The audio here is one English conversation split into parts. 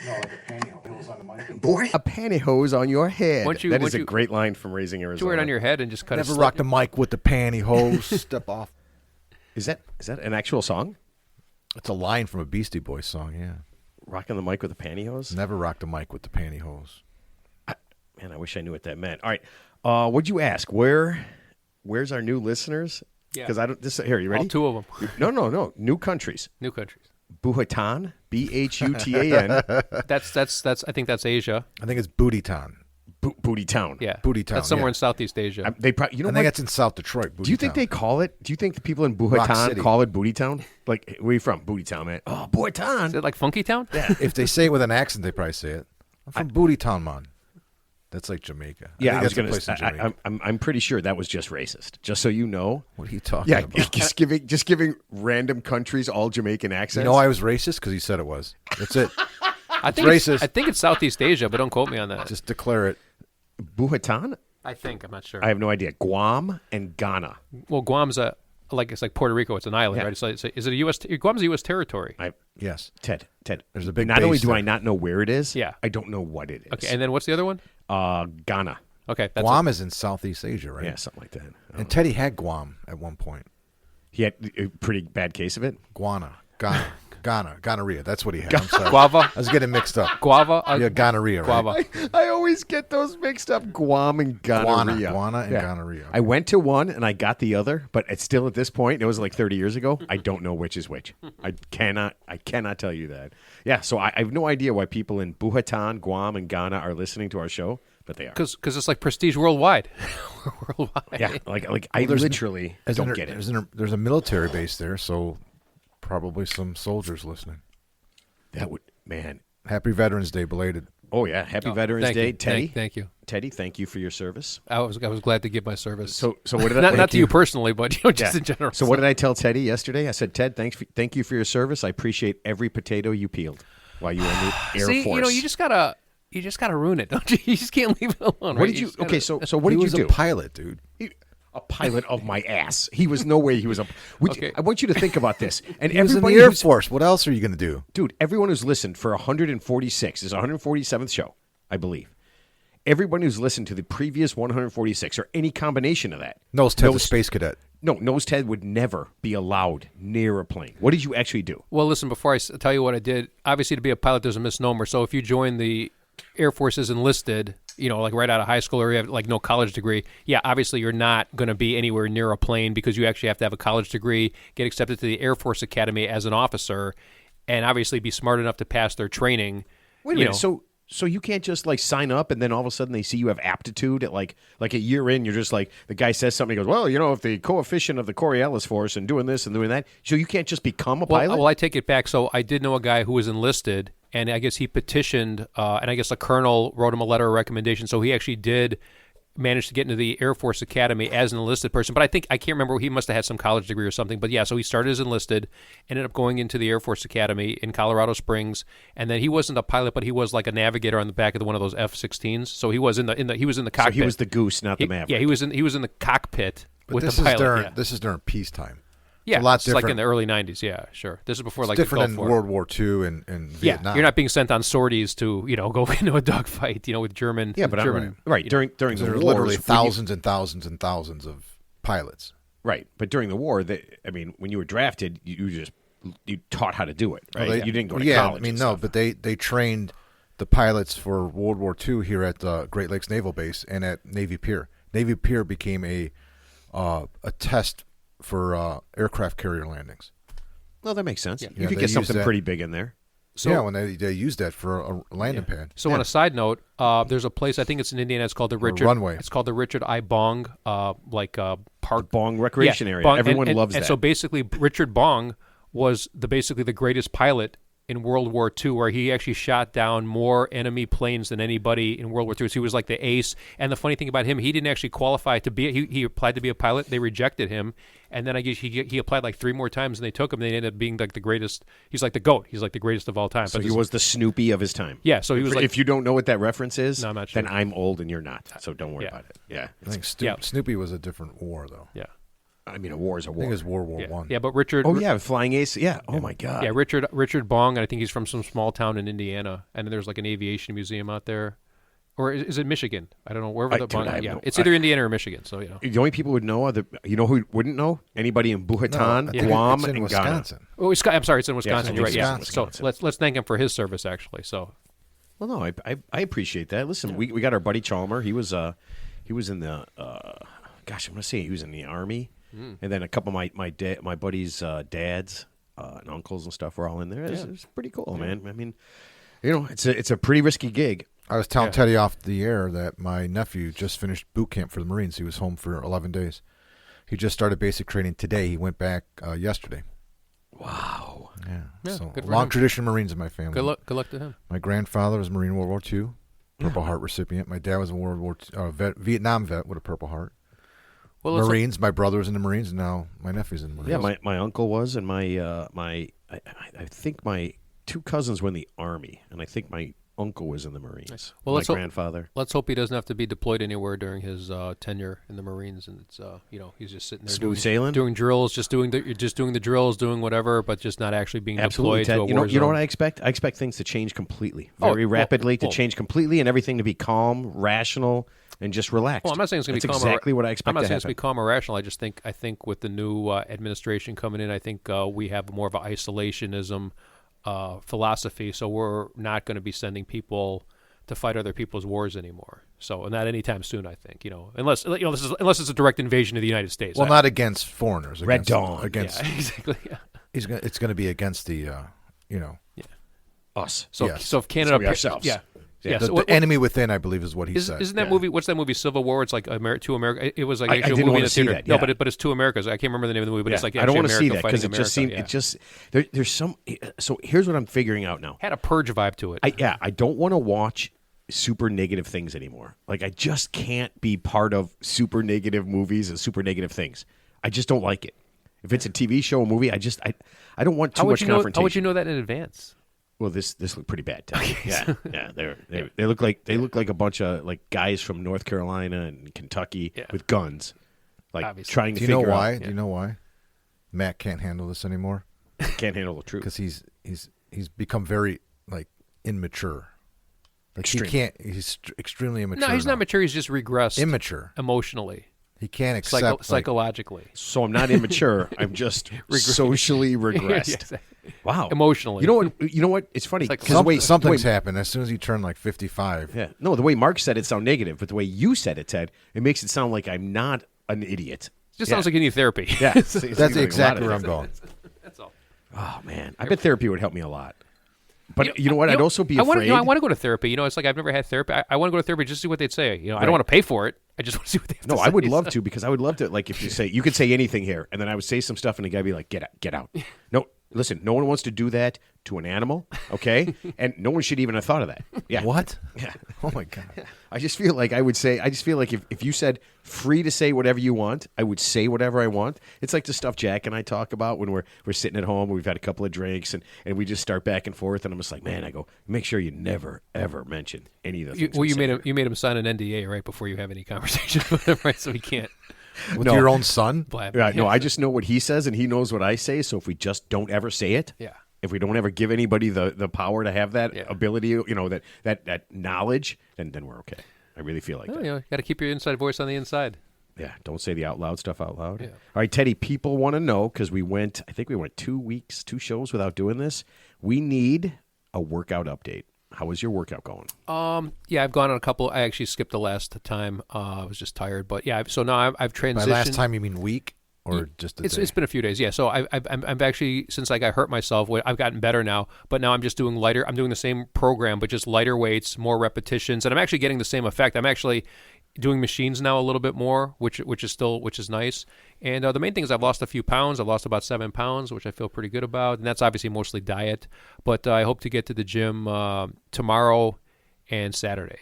No, like a pantyhose on the mic. Boy, a pantyhose on your head. That is a you- great line from Raising Put Arizona. it on your head and just cut Never a rock the mic with the pantyhose. Step off. Is that an actual song? It's a line from a Beastie Boys song, yeah. Rocking the mic with a pantyhose? Never rock the mic with the pantyhose. Man, I wish I knew what that meant. All right. What'd you ask? Where's our new listeners? Yeah. Because I don't. Here, you ready? All two of them. No. New countries. New countries. Bhutan, Bhutan. That's. I think that's Asia. I think it's Booty Town. Booty Town. Yeah, Booty Town, That's somewhere yeah. in Southeast Asia. They probably. You know I what? think that's in South Detroit. Booty Do you think Town. they call it? Do you think the people in Rock Bhutan City. call it Booty Town? Like, where are you from? Booty Town, man. Oh, Bhutan. Is it like Funky Town? Yeah. If they say it with an accent, they probably say it. I'm from Booty Town, man. That's like Jamaica. Yeah, I I was think going that's a place in Jamaica. I'm pretty sure that was just racist. Just so you know. What are you talking Yeah, about? just giving random countries all Jamaican accents. You know I was racist? Because he said it was. That's it. I think racist. I think it's Southeast Asia, but don't quote me on that. Just declare it. Bhutan? I think I'm not sure. I have no idea. Guam and Ghana. Well, Guam's it's like Puerto Rico. It's an island, Yeah. right? Is it a U.S. Guam's a U.S. territory? Yes. Ted. There's a big Not only base do there. I not know where it is, Yeah. I don't know what it is. Okay, and then what's the other one? Ghana. Okay, that's Guam is in Southeast Asia, right? Yeah, something like that. And Teddy had Guam at one point. He had a pretty bad case of it. Gonorrhea. That's what he had. I'm sorry. Guava. I was getting mixed up. Guava. Yeah, gonorrhea, right? Guava. I always get those mixed up. Guam and gonorrhea. Guana and gonorrhea. I went to one and I got the other, but it's still at this point. It was like 30 years ago. I don't know which is which. I cannot tell you that. Yeah, so I have no idea why people in Bhutan, Guam, and Ghana are listening to our show, but they are. Because it's like prestige worldwide. Worldwide. Yeah, like I literally don't get it. There's a military base there, so probably some soldiers listening. That would, man. Happy Veterans Day, belated. Oh yeah, Happy Veterans thank Day, you. Teddy. Thank you. Teddy, thank you for your service. I was glad to give my service. So what did I? not thank to you personally, but just Yeah. in general. So what did I tell Teddy yesterday? I said, Ted, thank you for your service. I appreciate every potato you peeled while you were in the Air See, Force. you just gotta ruin it, don't you? You just can't leave it alone. What right? did you? just gotta- Okay, so what did He was you do? a pilot, dude. A pilot of my ass. He was no way. He was a. Okay. I want you to think about this. And He was in the everybody Air who's- Force. What else are you going to do? dude, everyone who's listened for 146 is 147th show, I believe. Everyone who's listened to the previous 146 or any combination of that Knows Ted's a space cadet. knows Ted would never be allowed near a plane. What did you actually do? Well, listen, before I tell you what I did, obviously to be a pilot, there's a misnomer. So if you join the Air Force as enlisted, like right out of high school or you have like no college degree, yeah, obviously you're not going to be anywhere near a plane because you actually have to have a college degree, get accepted to the Air Force Academy as an officer, and obviously be smart enough to pass their training. Wait a minute. So you can't just like sign up and then all of a sudden they see you have aptitude at like a year in, you're just like, the guy says something, he goes, well, if the coefficient of the Coriolis force and doing this and doing that, so you can't just become a pilot? Well, I take it back. So I did know a guy who was enlisted, and I guess he petitioned, and I guess a colonel wrote him a letter of recommendation. So he actually did manage to get into the Air Force Academy as an enlisted person. But I can't remember, he must have had some college degree or something. But yeah, so he started as enlisted, ended up going into the Air Force Academy in Colorado Springs, and then he wasn't a pilot, but he was like a navigator on the back of one of those F-16s. So he was in the cockpit. So he was the goose, not the Maverick. Yeah, he was in the cockpit But with this the is pilot. during yeah. this is during peacetime. Yeah, a lot it's like in different. the early 90s. Yeah, sure. This is before It's like different the Gulf in War. World War II and Yeah, Vietnam. you're not being sent on sorties to go into a dogfight, with German. Yeah, but German, right during There the are wars, literally when you- thousands and thousands and thousands of pilots. right, but during the war, when you were drafted, you taught how to do it, right? Well, you didn't go to yeah, college. I mean, and no, stuff. but they trained the pilots for World War II here at Great Lakes Naval Base and at Navy Pier. Navy Pier became a test for aircraft carrier landings. Well, that makes sense. Yeah. You Yeah, could they get use something that. pretty big in there. So, yeah, when they used that for a landing pad. So on a side note, there's a place, I think it's in Indiana. It's called the Richard runway. It's called the Richard I. Bong, park. Bong Recreation Yeah, Area. Bong, Everyone and, loves and that. so basically, Richard Bong was basically the greatest pilot in World War II, where he actually shot down more enemy planes than anybody in World War II. So he was like the ace. And the funny thing about him, he didn't actually qualify to be. He applied to be a pilot. They rejected him, and then I guess he applied like 3 more times, and they took him. They ended up being like the greatest. He's like the GOAT. He's like the greatest of all time. So But he was the Snoopy of his time. Yeah. So he was like. If you don't know what that reference is, No, I'm not sure. then I'm old and you're not. So don't worry Yeah. about it. Yeah. I think Yeah. Snoopy was a different war, though. Yeah. I mean, a war is a I war. think it was World War Yeah. One. Yeah, but Richard. Oh yeah, flying ace. Yeah. Oh my God. Yeah, Richard Bong, and I think he's from some small town in Indiana, and then there's like an aviation museum out there, or is it Michigan? I don't know wherever the dude, Bong. I have Yeah, no- it's either Indiana or Michigan. So The only people would know are you know who wouldn't know? Anybody in Bhutan, I think Guam, it's in and Ghana. Wisconsin. Oh, I'm sorry, it's in Wisconsin. Yeah, You're right. Yeah. Wisconsin. So let's thank him for his service, actually. So Well, no, I appreciate that. Listen, we got our buddy Chalmer. He was in the gosh, I'm gonna say he was in the Army, and then a couple of my buddies' dads and uncles and stuff were all in there. It's pretty cool, man. I mean, it's a pretty risky gig. I was telling Teddy off the air that my nephew just finished boot camp for the Marines. He was home for 11 days. He just started basic training today. He went back yesterday. Wow. Yeah. So good for long him. tradition of Marines in my family. good luck to him. My grandfather was a Marine World War II, Purple Heart recipient. My dad was a Vietnam vet with a Purple Heart. Well, let's Marines. My brother was in the Marines, and now my nephew's in the Marines. Yeah, my uncle was, and I think my two cousins were in the Army, and I think my uncle was in the Marines. Well, my let's hope- grandfather. Let's hope he doesn't have to be deployed anywhere during his tenure in the Marines, and it's he's just sitting there Smooth sailing? doing drills, just doing the drills, doing whatever, but just not actually being Absolutely, deployed Ted. to a You know, war you know zone. what I expect? I expect things to change completely, Oh, very rapidly, well, to change completely, and everything to be calm, rational, and just relaxed. Well, I'm not saying it's going to be That's calm. exactly what I expect I'm not to saying it's happen. going to be calm or rational. I think with the new administration coming in, I think we have more of an isolationism philosophy. So we're not going to be sending people to fight other people's wars anymore. So, and not anytime soon, I think. Unless unless it's a direct invasion of the United States. Well, not against foreigners. Red against, Dawn. Against, Yeah, exactly. Yeah. it's going to be against the, Us. So, Yes. so if Canada, It's gonna be ourselves. yeah. Yeah. So the enemy within, I believe, is what he said. Isn't that movie? What's that movie? Civil War. It's like two America. It was like I actually a didn't movie wanna in the see theater. that, No, yeah. but it's two Americas. I can't remember the name of the movie, but it's like I don't want to see that because it just seemed there's some. So here's what I'm figuring out now. had a purge vibe to it. I don't want to watch super negative things anymore. Like I just can't be part of super negative movies and super negative things. I just don't like it. If it's a TV show, or movie, I don't want too much confrontation. How would you know that in advance? Well, this looked pretty bad. Yeah. They look like a bunch of like guys from North Carolina and Kentucky with guns, like Obviously. trying to Do you know figure why? out. Do you know why? Matt can't handle this anymore Can't handle the truth. because he's become very like immature. Like Extreme. he can't. He's extremely immature. No, he's now. not mature. He's just regressed Immature. emotionally, He can't accept. like, psychologically, So I'm not immature. I'm just socially regressed. Yeah, Wow. emotionally. You know what? It's funny. like 'cause the way- something's the way- happened as soon as he turned like 55. Yeah. No, the way Mark said it sounded negative, but the way you said it, Ted, it makes it sound like I'm not an idiot. It just sounds like you need therapy. Yeah. That's exactly where I'm going. That's all. Oh man, I bet therapy would help me a lot. But you know what? I'd also be I want, afraid. I want to go to therapy. It's like I've never had therapy. I want to go to therapy just to see what they'd say. I don't want to pay for it. I just want to see what they have to No, say. I would love to because I would love to. Like if you could say anything here, and then I would say some stuff, and the guy would be like, "Get out." No, listen. No one wants to do that to an animal, okay? And no one should even have thought of that. Yeah. What? Yeah. Oh my god. I just feel like if you said free to say whatever you want, I would say whatever I want. It's like the stuff Jack and I talk about when we're sitting at home, we've had a couple of drinks, and we just start back and forth, and I'm just like, man, I go, make sure you never, ever mention any of the things we say. You made him sign an NDA right before you have any conversation with him, right? So he can't With No. your own son? blab. Yeah, no, I just know what he says, and he knows what I say, so if we just don't ever say it, Yeah. if we don't ever give anybody the power to have that Yeah. ability, that knowledge, then we're okay. I really feel like that. Got to keep your inside voice on the inside. Yeah, don't say the out loud stuff out loud. Yeah. All right, Teddy, people want to know because I think we went 2 shows without doing this. We need a workout update. How was your workout going? Yeah, I've gone on a couple. I actually skipped the last time. I was just tired, but yeah. So now I've transitioned. By last time you mean week or just a day? It's been a few days, yeah. So I've actually, since I got hurt myself, I've gotten better now. But now I'm just doing lighter. I'm doing the same program, but just lighter weights, more repetitions, and I'm actually getting the same effect. I'm actually doing machines now a little bit more, which is nice. And the main thing is I've lost a few pounds. I've lost about 7 pounds, which I feel pretty good about. And that's obviously mostly diet. But I hope to get to the gym tomorrow and Saturday.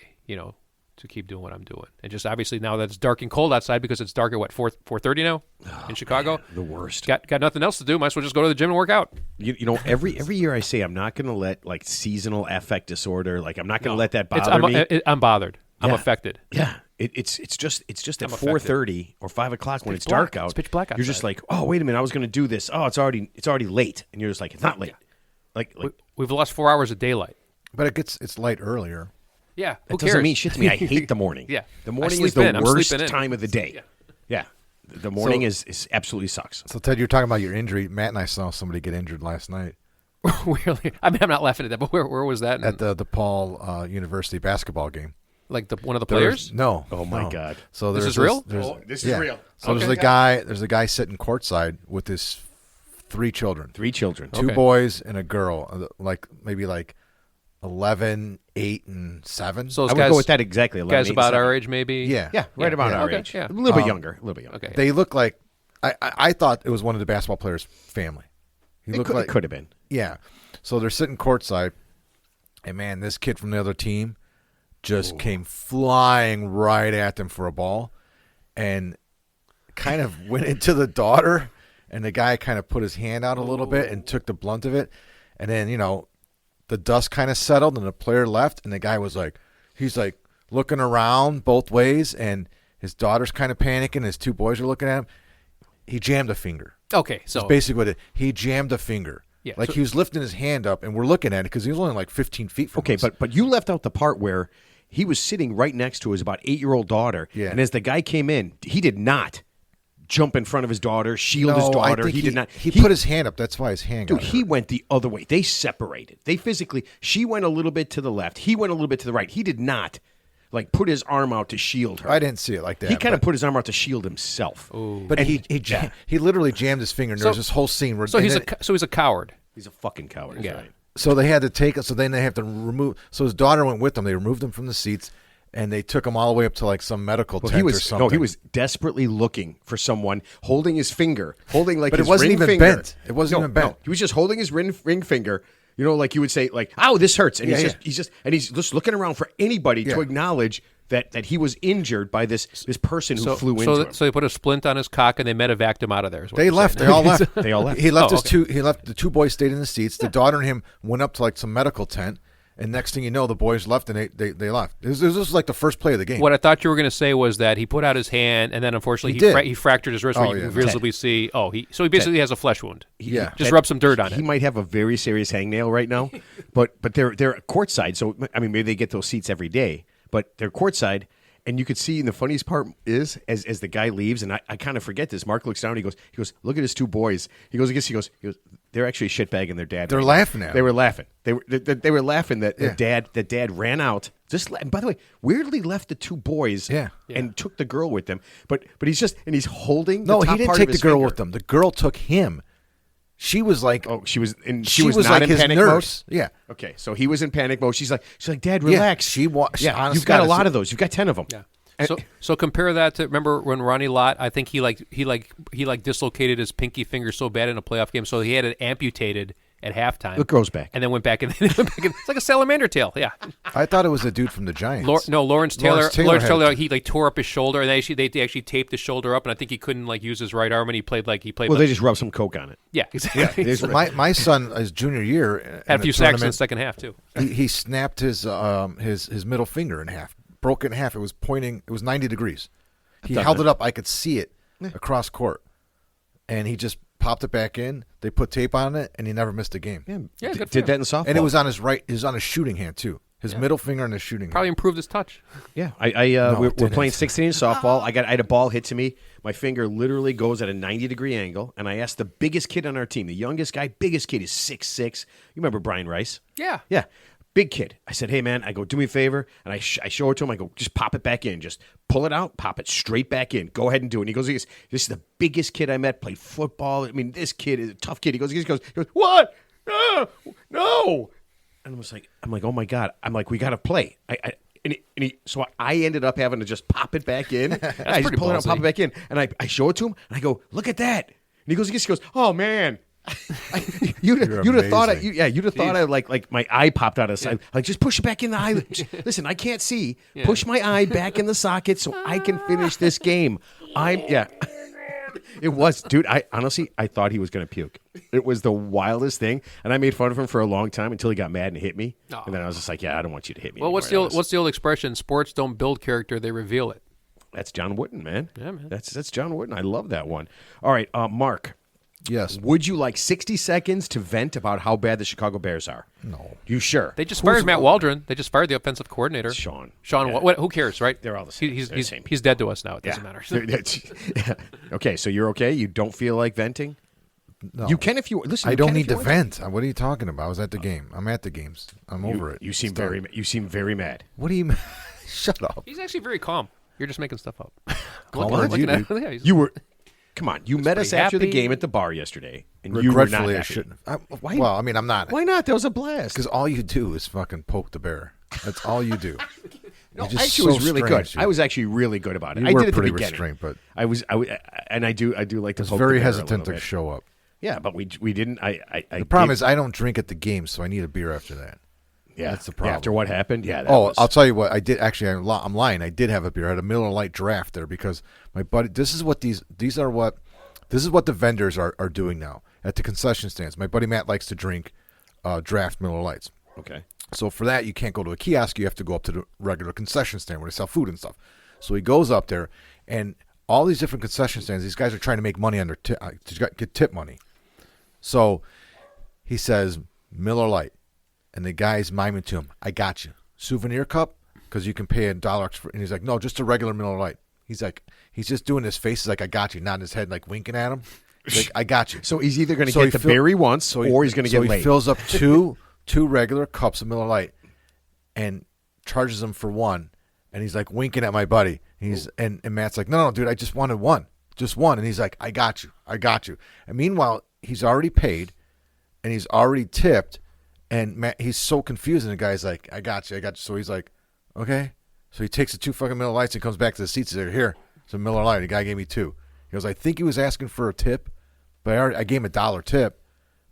To keep doing what I'm doing. And just obviously now that it's dark and cold outside because it's dark at 4:30 now in Chicago. The worst. Got nothing else to do. Might as well just go to the gym and work out. Every year I say I'm not going to let like seasonal affect disorder. Like I'm not going to let that bother me. I'm bothered. I'm Yeah. affected. Yeah, It's just at I'm affected. 4:30 or 5 o'clock when it's black. dark out. It's pitch black You're just outside. like, oh wait a minute, I was going to do this. Oh, it's already late, and you're just like, it's not late. Like We've lost 4 hours of daylight. But it's light earlier. Yeah, who that cares? doesn't mean shit to me. I hate the morning. Yeah. The I morning sleep is the in. I'm worst sleeping in. time of the day. Yeah. The morning is absolutely sucks. So Ted, you're talking about your injury. Matt and I saw somebody get injured last night Really? I mean, I'm not laughing at that, but where was that? at the DePaul University basketball game. Like one of the There players? was- no. Oh my no. God. So This there's is real? This is real. So Okay. there's a guy sitting courtside with his 3 children. 3 children. 2 Okay. boys and a girl, maybe 11, 8, and 7. So I those would guys, go with that exactly. 11, guys 8, about 7. our age, maybe? yeah. Yeah, right about our Okay, age. yeah. A little bit younger. A little bit younger. Okay. They look like I thought it was one of the basketball players' family. He It looked could, like it could have been. Yeah. So they're sitting courtside, and man, this kid from the other team just came flying right at them for a ball and kind of went into the daughter, and the guy kind of put his hand out a little bit and took the blunt of it. And then, the dust kind of settled and the player left, and the guy was like, he's like looking around both ways, and his daughter's kind of panicking. His 2 boys are looking at him. He jammed a finger. Okay, so That's basically what he jammed a finger. Yeah, Like so- he was lifting his hand up, and we're looking at it because he was only like 15 feet from Okay, us. but you left out the part where he was sitting right next to his about 8-year-old daughter. Yeah. And as the guy came in, he did not jump in front of his daughter, shield his No, I daughter. think He did not. He put his hand up. That's why his hand Dude, got he hurt. went the other way. They separated. They physically. She went a little bit to the left. He went a little bit to the right. He did not put his arm out to shield her. I didn't see it like that. He kind of but- put his arm out to shield himself. But he literally jammed his finger, and there was this whole scene where so he's and he's a coward. He's a fucking coward. Yeah. Right. so they had to take it. So then they have to remove. So his daughter went with them. They removed him from the seats, and they took him all the way up to like some medical Well, tent he or was something. he was desperately looking for someone holding his finger, holding like But it his wasn't ring even finger. bent. It wasn't even bent. No. He was just holding his ring finger. Like you would say, like, "Ow, this hurts," and Yeah, he's just looking around for anybody to Yeah. acknowledge that he was injured by this person who flew into him. So they put a splint on his cock and they medevaced him out of there. is what They you're left. saying. They all left. They all left. He left Oh, his two. He left. The 2 boys stayed in the seats. The daughter and him went up to like some medical tent. And next thing you know, the boys left and they left. This was like the first play of the game. What I thought you were going to say was that he put out his hand and then unfortunately He did. he fractured his wrist Oh, where you yeah. can visibly see. So he basically has a flesh wound. Yeah. Just rub some dirt on He it. might have a very serious hangnail right now, but they're courtside, so I mean maybe they get those seats every day, but they're courtside, and you could see. And the funniest part is as the guy leaves, and I kind of forget this. Mark looks down, he goes, look at his 2 boys. He goes, they're actually shitbagging their dad. They're right now." laughing at him. They were laughing. They were laughing that Yeah. the dad ran out. And by the way, weirdly left the 2 boys Yeah. and took the girl with them. But he's holding. No, the top he didn't part take of the his girl finger. with them. The girl took him. She was like, Oh, she was she was was not like in his panic nurse. mode. Yeah. Okay, so he was in panic mode. She's like, Dad, relax. she wa- she- yeah, honest you've got God, a lot it's- of those. You've got 10 of them. Yeah. And- So compare that to remember when Ronnie Lott, I think he dislocated his pinky finger so bad in a playoff game, so he had it amputated at halftime. It grows back. and then went back and it's like a salamander tail. Yeah. I thought it was a dude from the Giants. Lawrence Taylor. Lawrence Taylor Lawrence had Taylor. it. He tore up his shoulder, and they actually taped his shoulder up, and I think he couldn't use his right arm, and he played. Well, they just rub some coke on it. yeah, exactly. They just- My son, his junior year, Had a few sacks in the tournament, second half too. he snapped his middle finger in half, broke it in half. It was pointing. It was 90 degrees. He held it up. I could see it across court, and he just popped it back in. They put tape on it, and he never missed a game. Yeah, good for did him. that in softball. And it was on his right. It was on his shooting hand too. His middle finger and his shooting Probably hand. improved his touch. Yeah, No, we're it didn't. playing 16-inch softball. I had a ball hit to me. My finger literally goes at a 90-degree angle, and I asked the biggest kid on our team, the youngest guy, biggest kid is 6'6". You remember Brian Rice? Yeah. Yeah, big kid. I said, hey, man, I go, do me a favor. And I show it to him. I go, just pop it back in. Just pull it out, pop it straight back in. Go ahead and do it. And he goes, this is the biggest kid I met, played football. I mean, this kid is a tough kid. He goes, what? No. And I'm like, oh, my God. I'm like, we got to play. So I ended up having to just pop it back in. I just pretty pull it out, ballsy. pop it back in. And I show it to him, and I go, look at that. And he goes, oh, man. You'd have thought amazing. you'd have thought I like my eye popped out of the side. Like, just push it back in the eye. Listen, I can't see. Push my eye back in the socket so I can finish this game. It was, dude. I honestly thought he was going to puke. It was the wildest thing, and I made fun of him for a long time until he got mad and hit me. And then I was just like, yeah, I don't want you to hit me. Well, anymore. what's the old expression? Sports don't build character; they reveal it. That's John Wooden, man. Yeah, man. That's John Wooden. I love that one. All right, Mark. Yes. Would you like 60 seconds to vent about how bad the Chicago Bears are? No. You sure? They just fired Matt Waldron. They just fired the offensive coordinator. Sean. Sean, Yeah. what, who cares, right? They're all the same. He's, They're the same. he's dead to us now. It doesn't Yeah. matter. Okay, so you're okay? You don't feel like venting? No. You can if you listen. I you don't can if need you to want vent. What are you talking about? I was at the game. I'm at the games. I'm over it. You seem It's done. very mad. What do you? Shut up. He's actually very calm. You're just making stuff up. Calm Looking- as looking you at- do. yeah, he's- You were. Come on, you met us pretty after the happy. game at the bar yesterday, and you were not Regretfully, I happy. shouldn't. Why- Well, I mean, I'm not. Why not? That was a blast. Because all you do is fucking poke the bear. That's all you do. No, You're just actually, it was so really strange, good. dude. I was actually really good about it. You I were did at the pretty beginning. restrained, but and I do like to. I was poke very the bear a hesitant little to bit. show up. Yeah, but we didn't. The problem is I don't drink at the game, so I need a beer after that. yeah, that's the problem. After what happened, yeah. That Oh, was, I'll tell you what. I did actually. I'm lying. I did have a beer. I had a Miller Lite draft there because my buddy. This is what the vendors are doing now at the concession stands. My buddy Matt likes to drink draft Miller Lights. okay. So for that, you can't go to a kiosk. You have to go up to the regular concession stand where they sell food and stuff. So he goes up there, and all these different concession stands, these guys are trying to make money on their to get tip money. So he says, Miller Lite. And the guy's miming to him, I got you. Souvenir cup? Because you can pay $1 extra. And he's like, no, just a regular Miller Lite. He's like, he's just doing his face like, I got you, nodding his head, like winking at him. He's like, I got you. So he's either going to So get he the fill- beer he wants, or he's going to get he laid. fills up two regular cups of Miller Lite and charges him for one. And he's like winking at my buddy. And Matt's like, no, dude, I just wanted one. Just one. And he's like, I got you. And meanwhile, he's already paid and he's already tipped. And Matt, he's so confused. And the guy's like, I got you. So he's like, okay. So he takes the two fucking Miller Lights and comes back to the seats. He's like, here, it's a Miller Lite. The guy gave me two. He goes, I think he was asking for a tip, but I gave him $1 tip,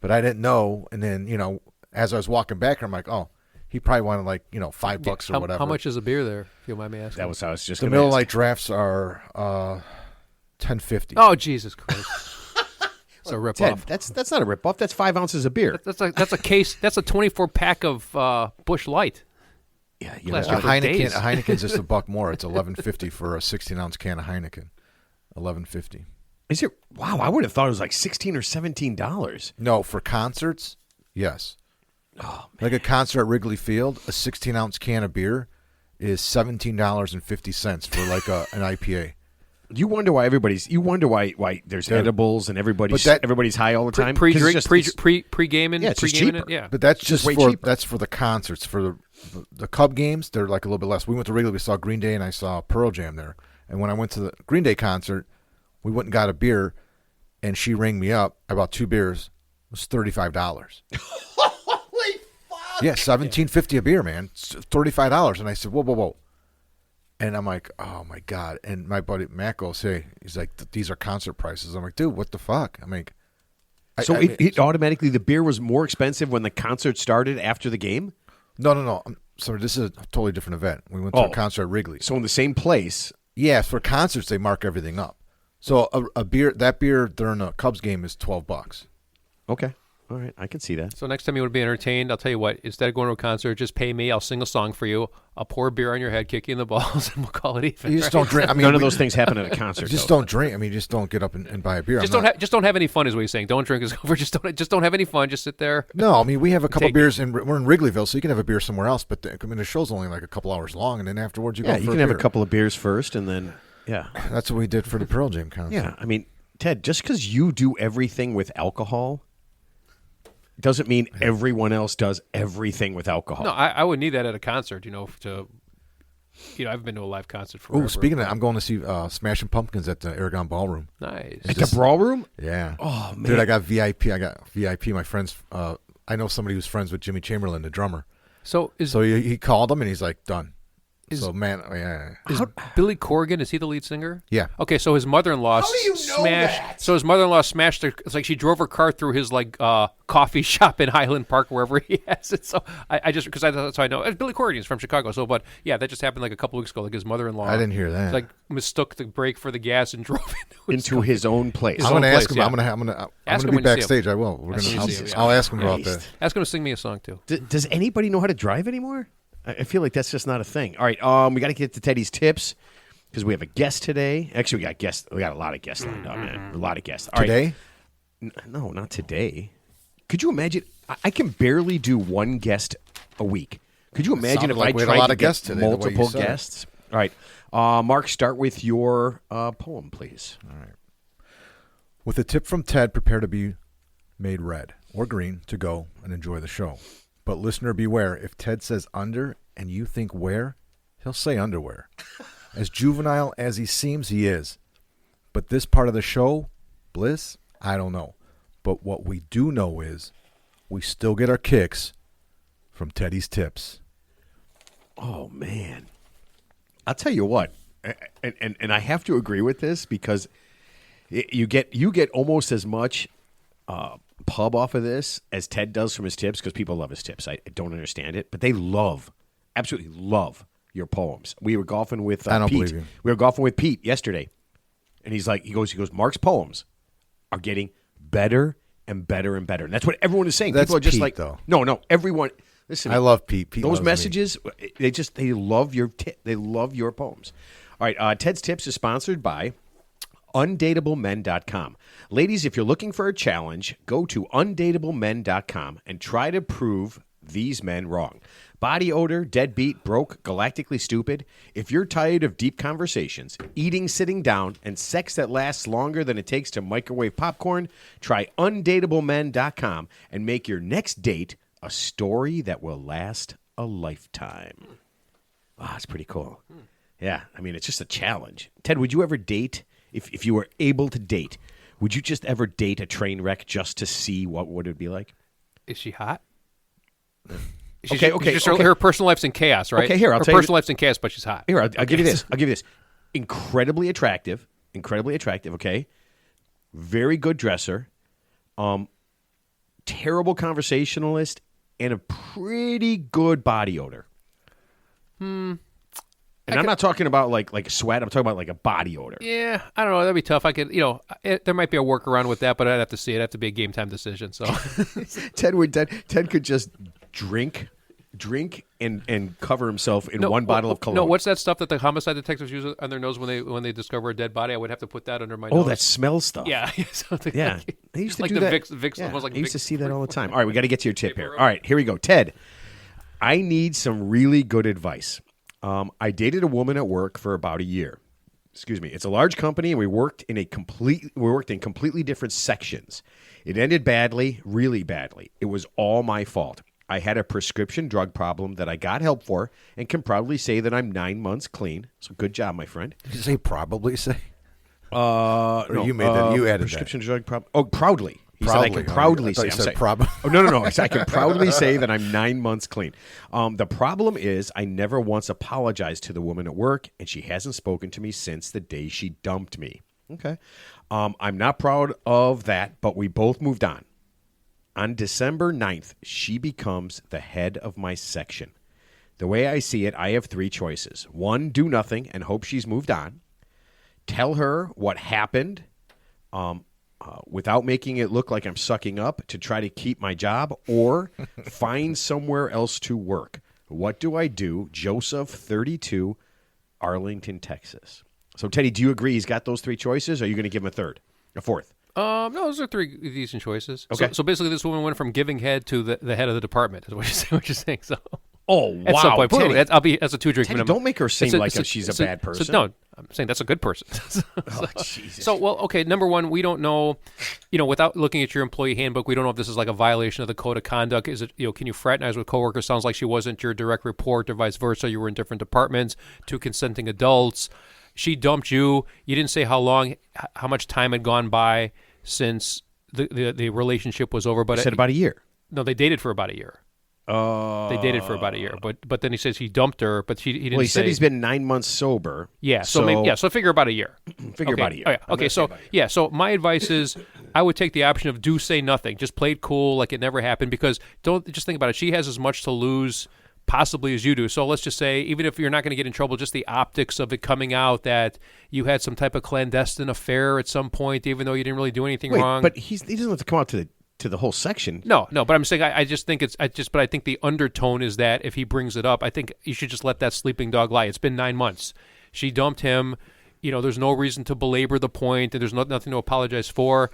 but I didn't know. And then, as I was walking back, I'm like, oh, he probably wanted like, $5 or whatever. How much is a beer there, if you don't mind me asking? That was how I was just The gonna Miller ask. Lite drafts are $10.50. Oh, Jesus Christ. It's a Ted, ripoff. that's not a ripoff. That's 5 ounces of beer. That's a case. That's a 24 pack of Busch Light. Yeah, you Last know, A for Heineken, days. a Heineken's just $1 more. It's $11.50 for a 16-ounce can of Heineken. $11.50. is it? Wow, I would have thought it was like $16 or $17. No, for concerts, yes. Oh, Like a concert at Wrigley Field, a 16-ounce can of beer is $17.50 for like an IPA. You wonder why there's edibles and everybody's But that- everybody's high all the time. 'Cause Pre-drink, it's just- pre-gaming, Yeah, it's just pre-gaming cheaper. it. Yeah. But that's It's just just way for cheaper. that's for the concerts. For the Cub games, they're like a little bit less. We went to Wrigley, we saw Green Day, and I saw Pearl Jam there. And when I went to the Green Day concert, we went and got a beer, and she rang me up. I bought 2 beers. It was $35. Holy fuck! Yeah, $17.50 a beer, man. It's $35. And I said, whoa. And I'm like, oh, my God. And my buddy Matt goes, hey, he's like, these are concert prices. I'm like, dude, what the fuck? I'm like, So I mean, it automatically the beer was more expensive when the concert started after the game. No. Sorry, this is a totally different event. We went to Oh. a concert at Wrigley. So in the same place. Yeah, for concerts they mark everything up. So a beer during a Cubs game is $12. Okay, all right, I can see that. So next time you want to be entertained, I'll tell you what. Instead of going to a concert, just pay me. I'll sing a song for you. I'll pour a beer on your head, kick you in the balls, and we'll call it even. You just right? don't drink. I mean, None of those things happen at a concert. Just though. don't drink. I mean, you just don't get up and buy a beer. Just I'm not- just don't have any fun is what he's saying. Don't drink is over. Just don't have any fun. Just sit there. No, I mean we have a couple Take- beers and we're in Wrigleyville, so you can have a beer somewhere else. But the show's only like a couple hours long, and then afterwards you Yeah, go. you for can a have a beer. couple of beers first, and then yeah, That's what we did for the Pearl Jam concert. yeah. I mean, Ted, just because you do everything with alcohol doesn't mean everyone else does everything with alcohol. No, I would need that at a concert. I've been to a live concert forever. Oh, speaking of that, I'm going to see Smashing Pumpkins at the Aragon Ballroom. Nice. At the brawl room. Yeah. Oh man, Dude, I got VIP. My friends. I know somebody who's friends with Jimmy Chamberlain, the drummer. So is So he called him and he's like, done. Is- So man, yeah. Is Billy Corgan, is he the lead singer? Yeah. Okay, so his mother-in-law How do you know smashed. that? So his mother-in-law smashed. It's like she drove her car through his coffee shop in Highland Park, wherever he has it. So I just because that's how I know. Billy Corgan is from Chicago. So, but yeah, that just happened like a couple weeks ago. Like his mother-in-law. I didn't hear that. Like mistook the brake for the gas and drove into his own place. His I'm own going to ask place, him. yeah. I'm going to Ask him be when you see him. backstage. I will. We're Ask him gonna, when you see him, yeah. I'll ask him about Christ. that. Ask him to sing me a song too. Does anybody know how to drive anymore? I feel like that's just not a thing. All right, we got to get to Teddy's tips. because we have a guest today. Actually, we got guests. We got a lot of guests lined up, man. A lot of guests. All right. Today? No, not today. Could you imagine? I can barely do one guest a week. Could you imagine Sounded if like I we had a tried lot to of get guests today, the way you multiple said it. guests? All right. Mark, start with your poem, please. All right. With a tip from Ted, prepare to be made red or green to go and enjoy the show. But listener, beware. If Ted says under and you think where, he'll say underwear. As juvenile as he seems, he is. But this part of the show, bliss, I don't know. But what we do know is we still get our kicks from Teddy's tips. Oh man, I'll tell you what, and I have to agree with this because you get almost as much pub off of this as Ted does from his tips because people love his tips. I don't understand it, but they absolutely love your poems. We were golfing with I don't Pete. believe you. We were golfing with Pete yesterday, and he goes, Mark's poems are getting better and better and better, and that's what everyone is saying. That's People are just Pete, like, though. no, everyone. Listen, I love Pete. Pete those loves me. messages, they love they love your poems. All right, Ted's Tips is sponsored by undateablemen.com. Ladies, if you're looking for a challenge, go to undateablemen.com and try to prove these men wrong. Body odor, deadbeat, broke, galactically stupid. If you're tired of deep conversations, eating sitting down, and sex that lasts longer than it takes to microwave popcorn, try undateablemen.com and make your next date a story that will last a lifetime. Wow, that's pretty cool. Yeah, I mean, it's just a challenge. Ted, would you ever date, if you were able to date, would you just ever date a train wreck just to see what would it be like? Is she hot? Okay. Her personal life's in chaos, right? Okay, here, I'll her tell you- personal life's in chaos, but she's hot. Here, I'll give you this. Incredibly attractive, okay? Very good dresser, terrible conversationalist, and a pretty good body odor. And I'm not talking about like sweat. I'm talking about like a body odor. Yeah, I don't know. That'd be tough. I could, there might be a workaround with that, but I'd have to see it. It'd have to be a game time decision. So Ted could just drink and cover himself in one bottle of cologne. No, what's that stuff that the homicide detectives use on their nose when they discover a dead body? I would have to put that under my nose. Oh, that smell stuff. Yeah, something Yeah, like, they used to like do the that. Vicks, Yeah, almost like I used to Vicks. see that all the time. All right, we got to get to your tip here. All right, here we go. Ted, I need some really good advice. I dated a woman at work for about a year. Excuse me. It's a large company, and we worked in completely different sections. It ended badly, really badly. It was all my fault. I had a prescription drug problem that I got help for, and can proudly say that I'm 9 months clean. So good job, my friend. Did you say probably say? No, you made that. You added prescription drug problem. Oh, proudly. He said I Proudly. can proudly I thought say. you I'm said saying- prob- Oh, no. I can proudly say that I'm 9 months clean. The problem is I never once apologized to the woman at work, and she hasn't spoken to me since the day she dumped me. Okay. I'm not proud of that, but we both moved on. On December 9th, she becomes the head of my section. The way I see it, I have three choices. One, do nothing and hope she's moved on. Tell her what happened without making it look like I'm sucking up to try to keep my job, or find somewhere else to work. What do I do? Joseph, 32, Arlington, Texas. So, Teddy, do you agree he's got those three choices, or are you going to give him a fourth? No, those are three decent choices. Okay. So basically, this woman went from giving head to the head of the department. Is what you're saying. So. Oh, At some point, Teddy. that's a 2-drink Teddy, minimum. don't make her seem like she's a bad person. No, I'm saying that's a good person. Jesus. So, well, okay, number one, we don't know, without looking at your employee handbook, we don't know if this is like a violation of the code of conduct. Is it, can you fraternize with coworkers? Sounds like she wasn't your direct report, or vice versa. You were in different departments, two consenting adults. She dumped you. You didn't say how much time had gone by since the relationship was over. But You said about a year. No, they dated for about a year. They dated for about a year, but then he says he dumped her, but he didn't. Well, he say, said he's been 9 months sober. Yeah, so figure about a year. Figure about a year. Okay, so my advice is I would take the option of do say nothing. Just play it cool like it never happened, because don't just think about it. She has as much to lose possibly as you do. So let's just say, even if you're not going to get in trouble, just the optics of it coming out that you had some type of clandestine affair at some point, even though you didn't really do anything wrong. But he doesn't have to come out to the whole section. No, but I'm saying I just think but I think the undertone is that if he brings it up, I think you should just let that sleeping dog lie. It's been 9 months. She dumped him. There's no reason to belabor the point, and there's nothing to apologize for.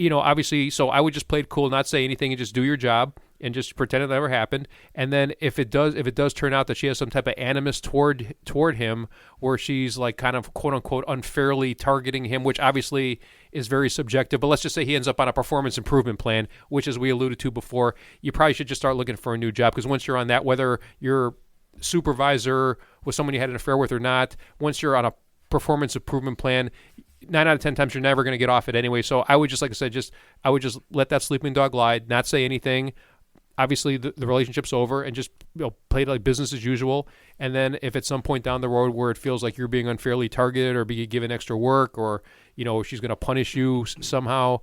Obviously, so I would just play it cool, not say anything, and just do your job and just pretend it never happened. And then if it does turn out that she has some type of animus toward him, where she's like kind of quote unquote unfairly targeting him, which obviously is very subjective. But let's just say he ends up on a performance improvement plan, which, as we alluded to before, you probably should just start looking for a new job, because once you're on that, whether you're supervisor with someone you had an affair with or not, once you're on a performance improvement plan, 9 out of 10 times you're never going to get off it anyway. So I would just, like I said, I would just let that sleeping dog lie, not say anything. Obviously, the relationship's over, and just play it like business as usual. And then if at some point down the road where it feels like you're being unfairly targeted or being given extra work, or she's going to punish you somehow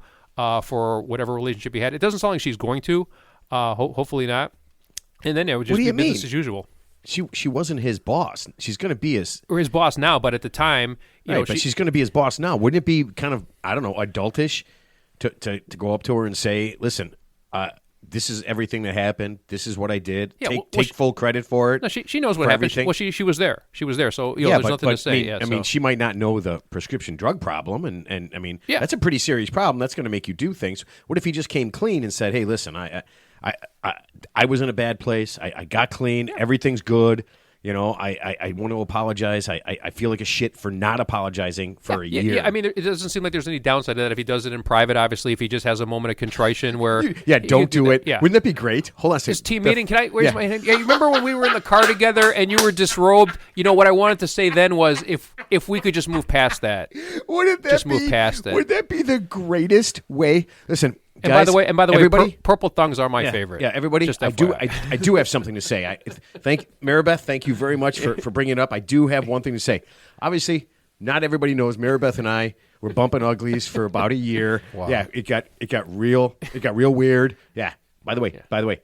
for whatever relationship you had, it doesn't sound like she's going to. Hopefully not. And then it would just be business as usual. She wasn't his boss. She's going to be his boss now, but at the time, but she's going to be his boss now. Wouldn't it be kind of, I don't know, adultish to go up to her and say, "Listen, this is everything that happened. This is what I did. Take full credit for it." No, she knows what happened. Everything. Well, she was there. She was there. So there's nothing to say. I mean, she might not know the prescription drug problem, and I mean, that's a pretty serious problem. That's going to make you do things. What if he just came clean and said, "Hey, listen, I was in a bad place. I got clean. Everything's good. I want to apologize. I feel like a shit for not apologizing for a year." Yeah, I mean, it doesn't seem like there's any downside to that if he does it in private. Obviously, if he just has a moment of contrition where... don't do it. Yeah. Wouldn't that be great? Hold on a second. This team meeting, where's my hand? Yeah, you remember when we were in the car together and you were disrobed? What I wanted to say then was if we could just move past that. Wouldn't that move past it. Would that be the greatest way? Listen... And guys, by the way, everybody, purple thongues are my favorite. Yeah, everybody. Just I do have something to say. Maribeth, thank you very much for bringing it up. I do have one thing to say. Obviously, not everybody knows Maribeth and I were bumping uglies for about a year. Wow. Yeah, it got real weird. Yeah. By the way,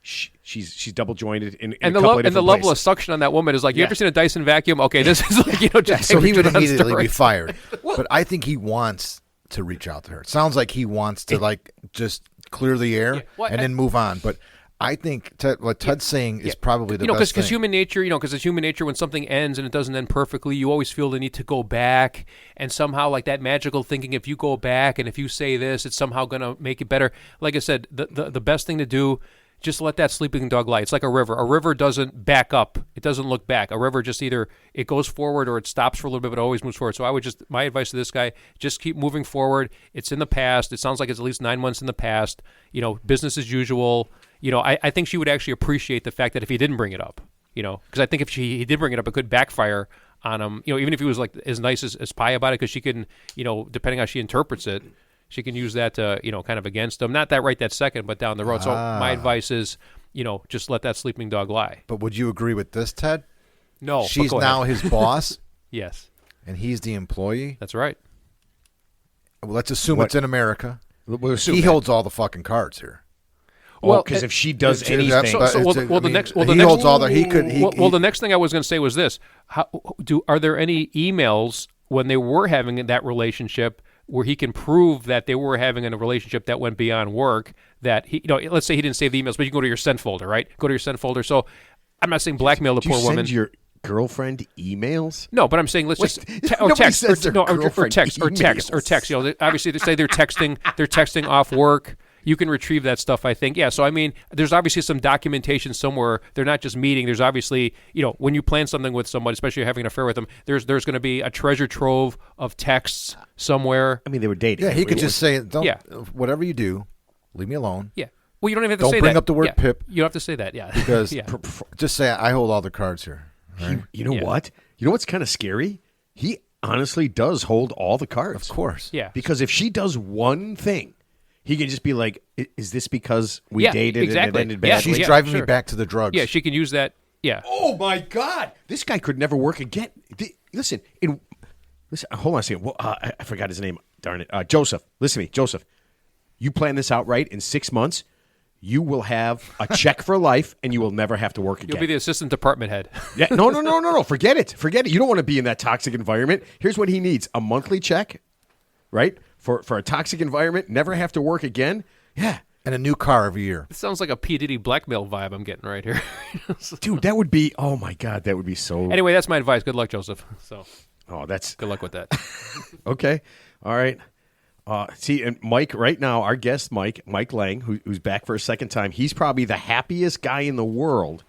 she's double jointed and the level of suction on that woman is like, you ever seen a Dyson vacuum? Okay, this is like just so he would immediately be fired. But I think he wants to reach out to her. It sounds like he wants to just clear the air and then move on. But I think what Ted's saying is probably the best thing. Because human nature, because it's human nature when something ends and it doesn't end perfectly, you always feel the need to go back and somehow like that magical thinking, if you go back and if you say this, it's somehow going to make it better. Like I said, the best thing to do, just let that sleeping dog lie. It's like a river. A river doesn't back up. It doesn't look back. A river just either it goes forward or it stops for a little bit, but it always moves forward. So my advice to this guy, just keep moving forward. It's in the past. It sounds like it's at least 9 months in the past. Business as usual. I think she would actually appreciate the fact that if he didn't bring it up, because I think if he did bring it up, it could backfire on him. Even if he was like as nice as pie about it, because she can, depending how she interprets it, she can use that to, kind of against him. Not that right that second, but down the road. So my advice is, just let that sleeping dog lie. But would you agree with this, Ted? No. She's now his boss. Yes. And he's the employee. That's right. Well, let's assume it's in America. We'll he holds all the fucking cards here. Well, because if she does anything, the next thing I was going to say was this: are there any emails when they were having that relationship where he can prove that they were having a relationship that went beyond work? That he, let's say he didn't save the emails, but you can go to your sent folder, right? Go to your sent folder. So I'm not saying blackmail the poor woman. Send your girlfriend emails? No, but I'm saying let's just text or text. Obviously, they say they're texting off work. You can retrieve that stuff, I think. Yeah, so I mean, there's obviously some documentation somewhere. They're not just meeting. There's obviously, when you plan something with somebody, especially having an affair with them, there's going to be a treasure trove of texts somewhere. I mean, they were dating. Yeah, he could just say, whatever you do, leave me alone. Yeah. Well, you don't even have to say that. Don't bring up the word pip. You don't have to say that, yeah. Because just say, I hold all the cards here. Right? You know what? You know what's kind of scary? He honestly does hold all the cards. Of course. Yeah. Because if she does one thing, he can just be like, is this because we dated and it ended badly? She's driving me back to the drugs. Yeah, she can use that. Yeah. Oh, my God. This guy could never work again. Listen, hold on a second. Well, I forgot his name. Darn it. Joseph. Listen to me. Joseph, you plan this out right in 6 months, you will have a check for life and you will never have to work again. You'll be the assistant department head. Yeah, no. Forget it. You don't want to be in that toxic environment. Here's what he needs. A monthly check, right? For a toxic environment, never have to work again. Yeah. And a new car every year. It sounds like a P. Diddy blackmail vibe I'm getting right here. Dude, that would be, oh my God, that would be so. Anyway, that's my advice. Good luck, Joseph. So, that's good luck with that. okay. All right. See, and Mike, right now, our guest, Mike Lang, who's back for a second time, he's probably the happiest guy in the world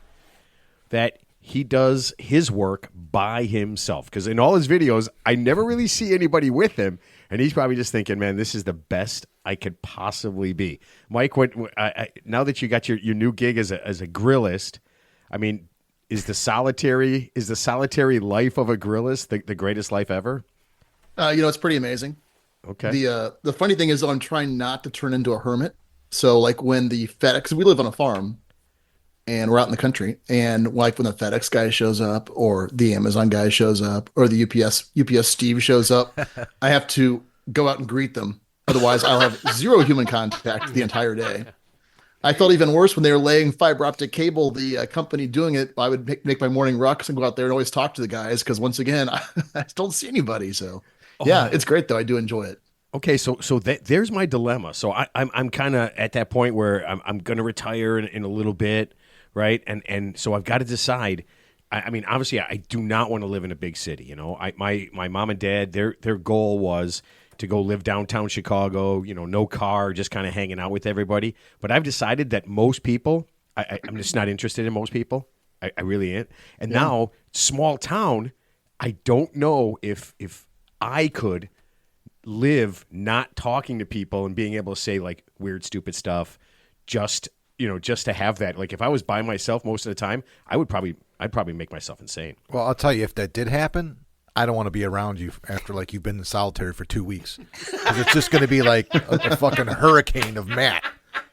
that he does his work by himself. Because in all his videos, I never really see anybody with him. And he's probably just thinking, man, this is the best I could possibly be. Mike, now that you got your new gig as a grillist, I mean, is the solitary life of a grillist the greatest life ever? It's pretty amazing. Okay. The funny thing is, though, I'm trying not to turn into a hermit. So, like when the FedEx, we live on a farm, and we're out in the country, and like when the FedEx guy shows up, or the Amazon guy shows up, or the UPS Steve shows up, I have to go out and greet them. Otherwise, I'll have zero human contact the entire day. I felt even worse when they were laying fiber optic cable. The company doing it, I would make my morning rucks and go out there and always talk to the guys because once again, I don't see anybody. So, yeah, it's great though. I do enjoy it. Okay, so there's my dilemma. So I'm kind of at that point where I'm going to retire in a little bit, right? And so I've got to decide. I mean, obviously, I do not want to live in a big city. You know, my mom and dad, their goal was to go live downtown Chicago. You know, no car, just kind of hanging out with everybody. But I've decided that most people, I'm just not interested in most people. I really ain't. And now, small town, I don't know if I could live not talking to people and being able to say like weird, stupid stuff, just to have that. Like if I was by myself most of the time, I'd probably make myself insane. Well, I'll tell you, if that did happen, I don't want to be around you after like you've been in solitary for 2 weeks. Because it's just going to be like a fucking hurricane of Matt.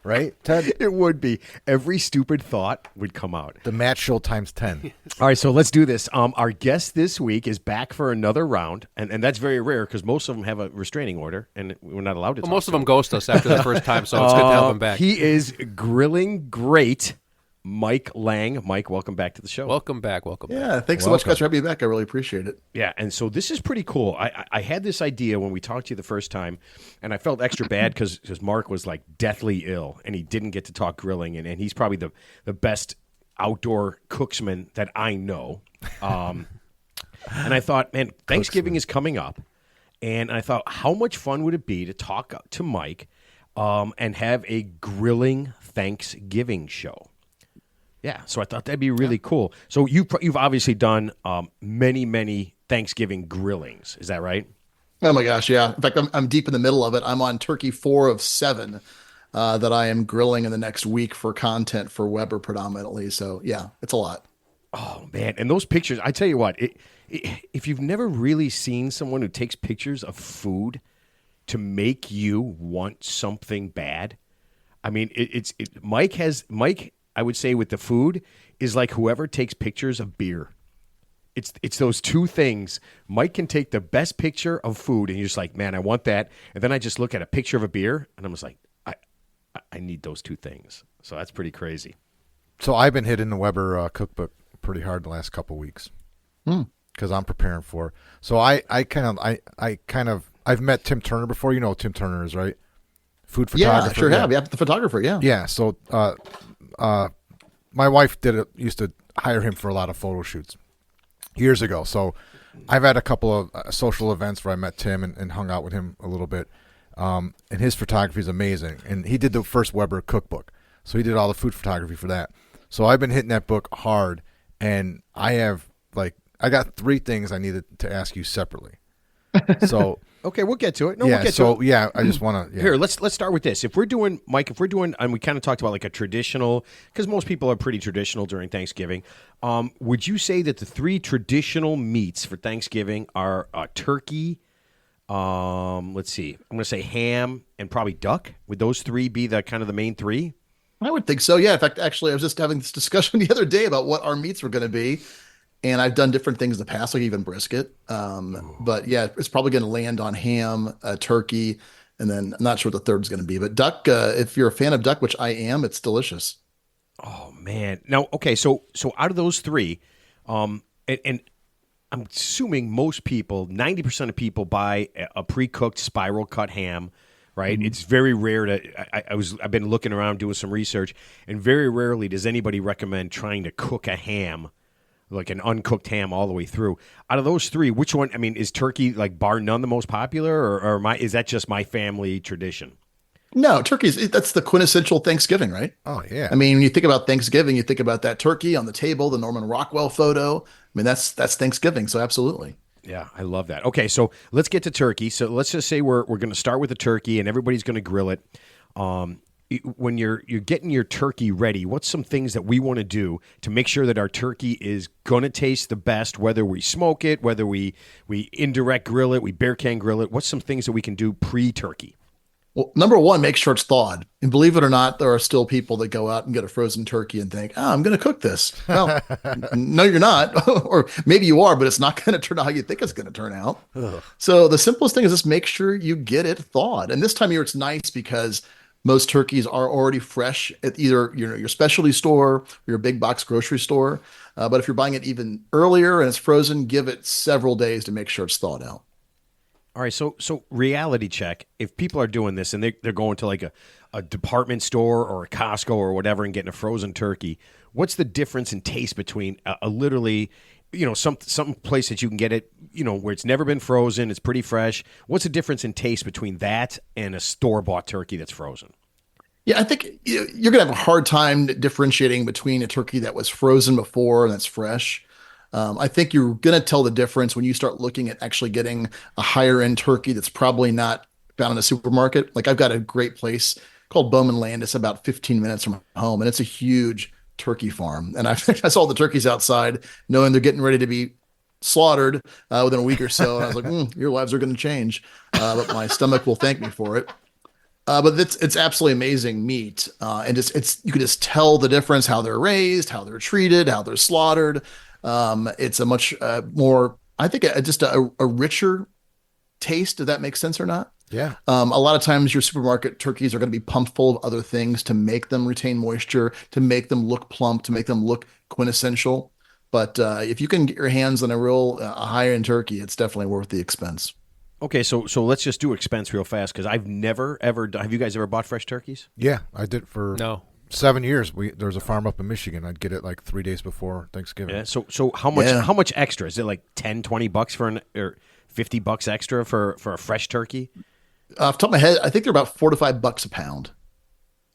Right, Ted? It would be. Every stupid thought would come out. The Matt Show times 10. All right, so let's do this. Our guest this week is back for another round, and that's very rare because most of them have a restraining order, and we're not allowed to talk Most to of them ghost us after the first time, so it's good to have them back. He is grilling great, Mike Lang. Mike, welcome back to the show. Welcome back. Yeah, thanks so much, guys, for having me back. I really appreciate it. Yeah, and so this is pretty cool. I had this idea when we talked to you the first time, and I felt extra bad because Mark was like deathly ill, and he didn't get to talk grilling, and he's probably the best outdoor cooksman that I know. And I thought, man, Thanksgiving is coming up, and I thought, how much fun would it be to talk to Mike and have a grilling Thanksgiving show? Yeah, so I thought that'd be really cool. So you've obviously done many Thanksgiving grillings. Is that right? Oh my gosh, yeah. In fact, I'm deep in the middle of it. I'm on turkey 4 of 7 that I am grilling in the next week for content for Weber predominantly. So yeah, it's a lot. Oh man, and those pictures! I tell you what, if you've never really seen someone who takes pictures of food to make you want something bad, I mean, Mike. I would say with the food is like whoever takes pictures of beer. It's those two things. Mike can take the best picture of food and you're just like, man, I want that. And then I just look at a picture of a beer and I'm just like, I need those two things. So that's pretty crazy. So I've been hitting the Weber cookbook pretty hard the last couple of weeks because I'm preparing for. So I've met Tim Turner before. You know who Tim Turner is, right? Food photographer. Yeah, sure have. Yeah, the photographer. Yeah. Yeah. So my wife used to hire him for a lot of photo shoots years ago. So I've had a couple of social events where I met Tim and hung out with him a little bit. And his photography is amazing. And he did the first Weber cookbook. So he did all the food photography for that. So I've been hitting that book hard. And I got 3 things I needed to ask you separately. So okay, we'll get to it. We'll get to it. Yeah, I just want to. Yeah. Here, let's start with this. If we're doing, Mike, and we kind of talked about like a traditional, because most people are pretty traditional during Thanksgiving. Would you say that the 3 traditional meats for Thanksgiving are turkey? Let's see. I'm going to say ham and probably duck. Would those 3 be the kind of the main 3? I would think so. Yeah. In fact, actually, I was just having this discussion the other day about what our meats were going to be. And I've done different things in the past, like even brisket. But yeah, it's probably going to land on ham, turkey, and then I'm not sure what the third's going to be. But duck, if you're a fan of duck, which I am, it's delicious. Oh man! Now, okay, so out of those 3, and I'm assuming most people, 90% of people buy a pre-cooked spiral cut ham, right? It's very rare to. I've been looking around doing some research, and very rarely does anybody recommend trying to cook a ham, like an uncooked ham, all the way through. Out of those three, which one? I mean, is turkey like bar none the most popular, or is that just my family tradition? No, that's the quintessential Thanksgiving, right? Oh yeah. I mean, when you think about Thanksgiving, you think about that turkey on the table, the Norman Rockwell photo. I mean, that's Thanksgiving, so absolutely. Yeah, I love that. Okay, so let's get to turkey. So let's just say we're going to start with the turkey, and everybody's going to grill it. When you're getting your turkey ready, what's some things that we want to do to make sure that our turkey is going to taste the best, whether we smoke it, whether we indirect grill it, we bear can grill it? What's some things that we can do pre-turkey? Well, number one, make sure it's thawed. And believe it or not, there are still people that go out and get a frozen turkey and think, I'm going to cook this. Well, no, you're not. Or maybe you are, but it's not going to turn out how you think it's going to turn out. Ugh. So the simplest thing is just make sure you get it thawed. And this time of year, it's nice because most turkeys are already fresh at either your specialty store or your big box grocery store. But if you're buying it even earlier and it's frozen, give it several days to make sure it's thawed out. All right, so reality check. If people are doing this and they're going to like a department store or a Costco or whatever and getting a frozen turkey, what's the difference in taste between a literally, some place that you can get it, where it's never been frozen, it's pretty fresh? What's the difference in taste between that and a store-bought turkey that's frozen? Yeah, I think you're going to have a hard time differentiating between a turkey that was frozen before and that's fresh. I think you're going to tell the difference when you start looking at actually getting a higher end turkey that's probably not found in a supermarket. Like I've got a great place called Bowman Land. It's about 15 minutes from home, and it's a huge turkey farm. And I saw the turkeys outside knowing they're getting ready to be slaughtered within a week or so. And I was like, your lives are going to change, but my stomach will thank me for it. But it's absolutely amazing meat. And you can just tell the difference, how they're raised, how they're treated, how they're slaughtered. It's a much more, I think, just a richer taste. Does that make sense or not? Yeah. A lot of times your supermarket turkeys are going to be pumped full of other things to make them retain moisture, to make them look plump, to make them look quintessential. But if you can get your hands on a higher end turkey, it's definitely worth the expense. Okay, so let's just do expense real fast because I've never ever. Have you guys ever bought fresh turkeys? Yeah, I did for No. 7 years. There was a farm up in Michigan. I'd get it like 3 days before Thanksgiving. Yeah. So how much extra is it? Like $10-$20 or $50 extra for a fresh turkey? Off the top of my head, I think they're about $4 to $5 a pound.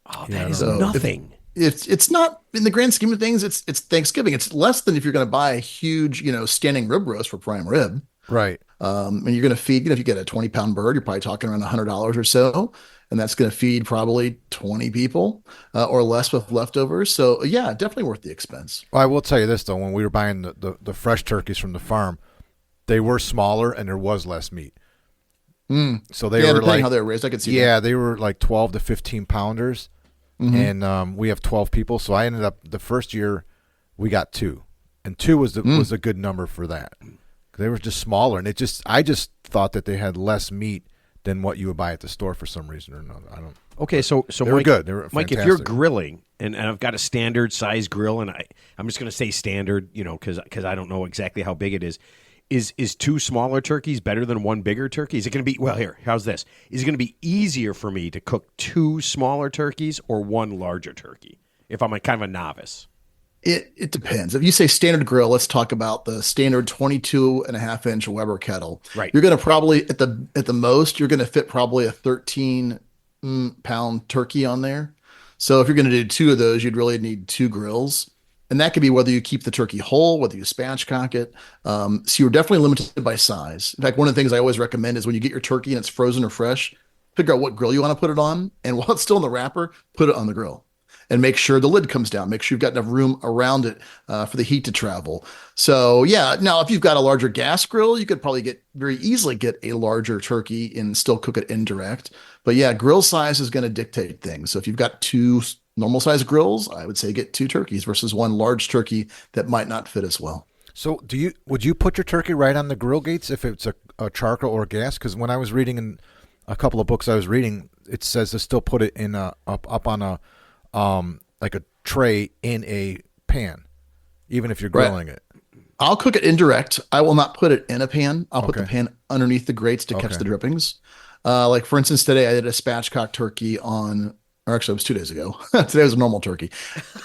Oh, that is nothing. It's not in the grand scheme of things. It's Thanksgiving. It's less than if you're going to buy a huge, standing rib roast for prime rib. Right. And you're going to feed, if you get a 20-pound bird, you're probably talking around $100 or so. And that's going to feed probably 20 people or less with leftovers. So, yeah, definitely worth the expense. Well, I will tell you this, though. When we were buying the fresh turkeys from the farm, they were smaller and there was less meat. So they were depending how they were raised, I could see that. Yeah, they were like 12 to 15 pounders. Mm-hmm. And we have 12 people. So I ended up, the first year, we got 2. And 2 was a good number for that. They were just smaller. And I just thought that they had less meat than what you would buy at the store for some reason or another. I don't. Okay, so they Mike, were good. They were Mike, fantastic. if you're grilling, and I've got a standard size grill, and I'm just going to say standard, because I don't know exactly how big it is. Is 2 smaller turkeys better than 1 bigger turkey? Is it going to be how's this? Is it going to be easier for me to cook 2 smaller turkeys or 1 larger turkey if I'm kind of a novice? It depends. If you say standard grill, let's talk about the standard 22.5-inch Weber kettle. Right. You're going to probably at the most you're going to fit probably a 13-pound turkey on there. So if you're going to do 2 of those, you'd really need 2 grills, and that could be whether you keep the turkey whole, whether you spatchcock it. So you're definitely limited by size. In fact, one of the things I always recommend is when you get your turkey and it's frozen or fresh, figure out what grill you want to put it on, and while it's still in the wrapper, put it on the grill. And make sure the lid comes down. Make sure you've got enough room around it for the heat to travel. So, yeah, now if you've got a larger gas grill, you could probably very easily get a larger turkey and still cook it indirect. But, yeah, grill size is going to dictate things. So if you've got 2 normal-sized grills, I would say get 2 turkeys versus 1 large turkey that might not fit as well. So would you put your turkey right on the grill gates if it's a charcoal or gas? Because when I was reading in a couple of books I was reading, it says to still put it in up on a like a tray in a pan, even if you're grilling it. I'll cook it indirect. I will not put it in a pan. I'll put the pan underneath the grates to catch the drippings. Like for instance, today I did a spatchcock turkey or actually it was 2 days ago. Today was a normal turkey.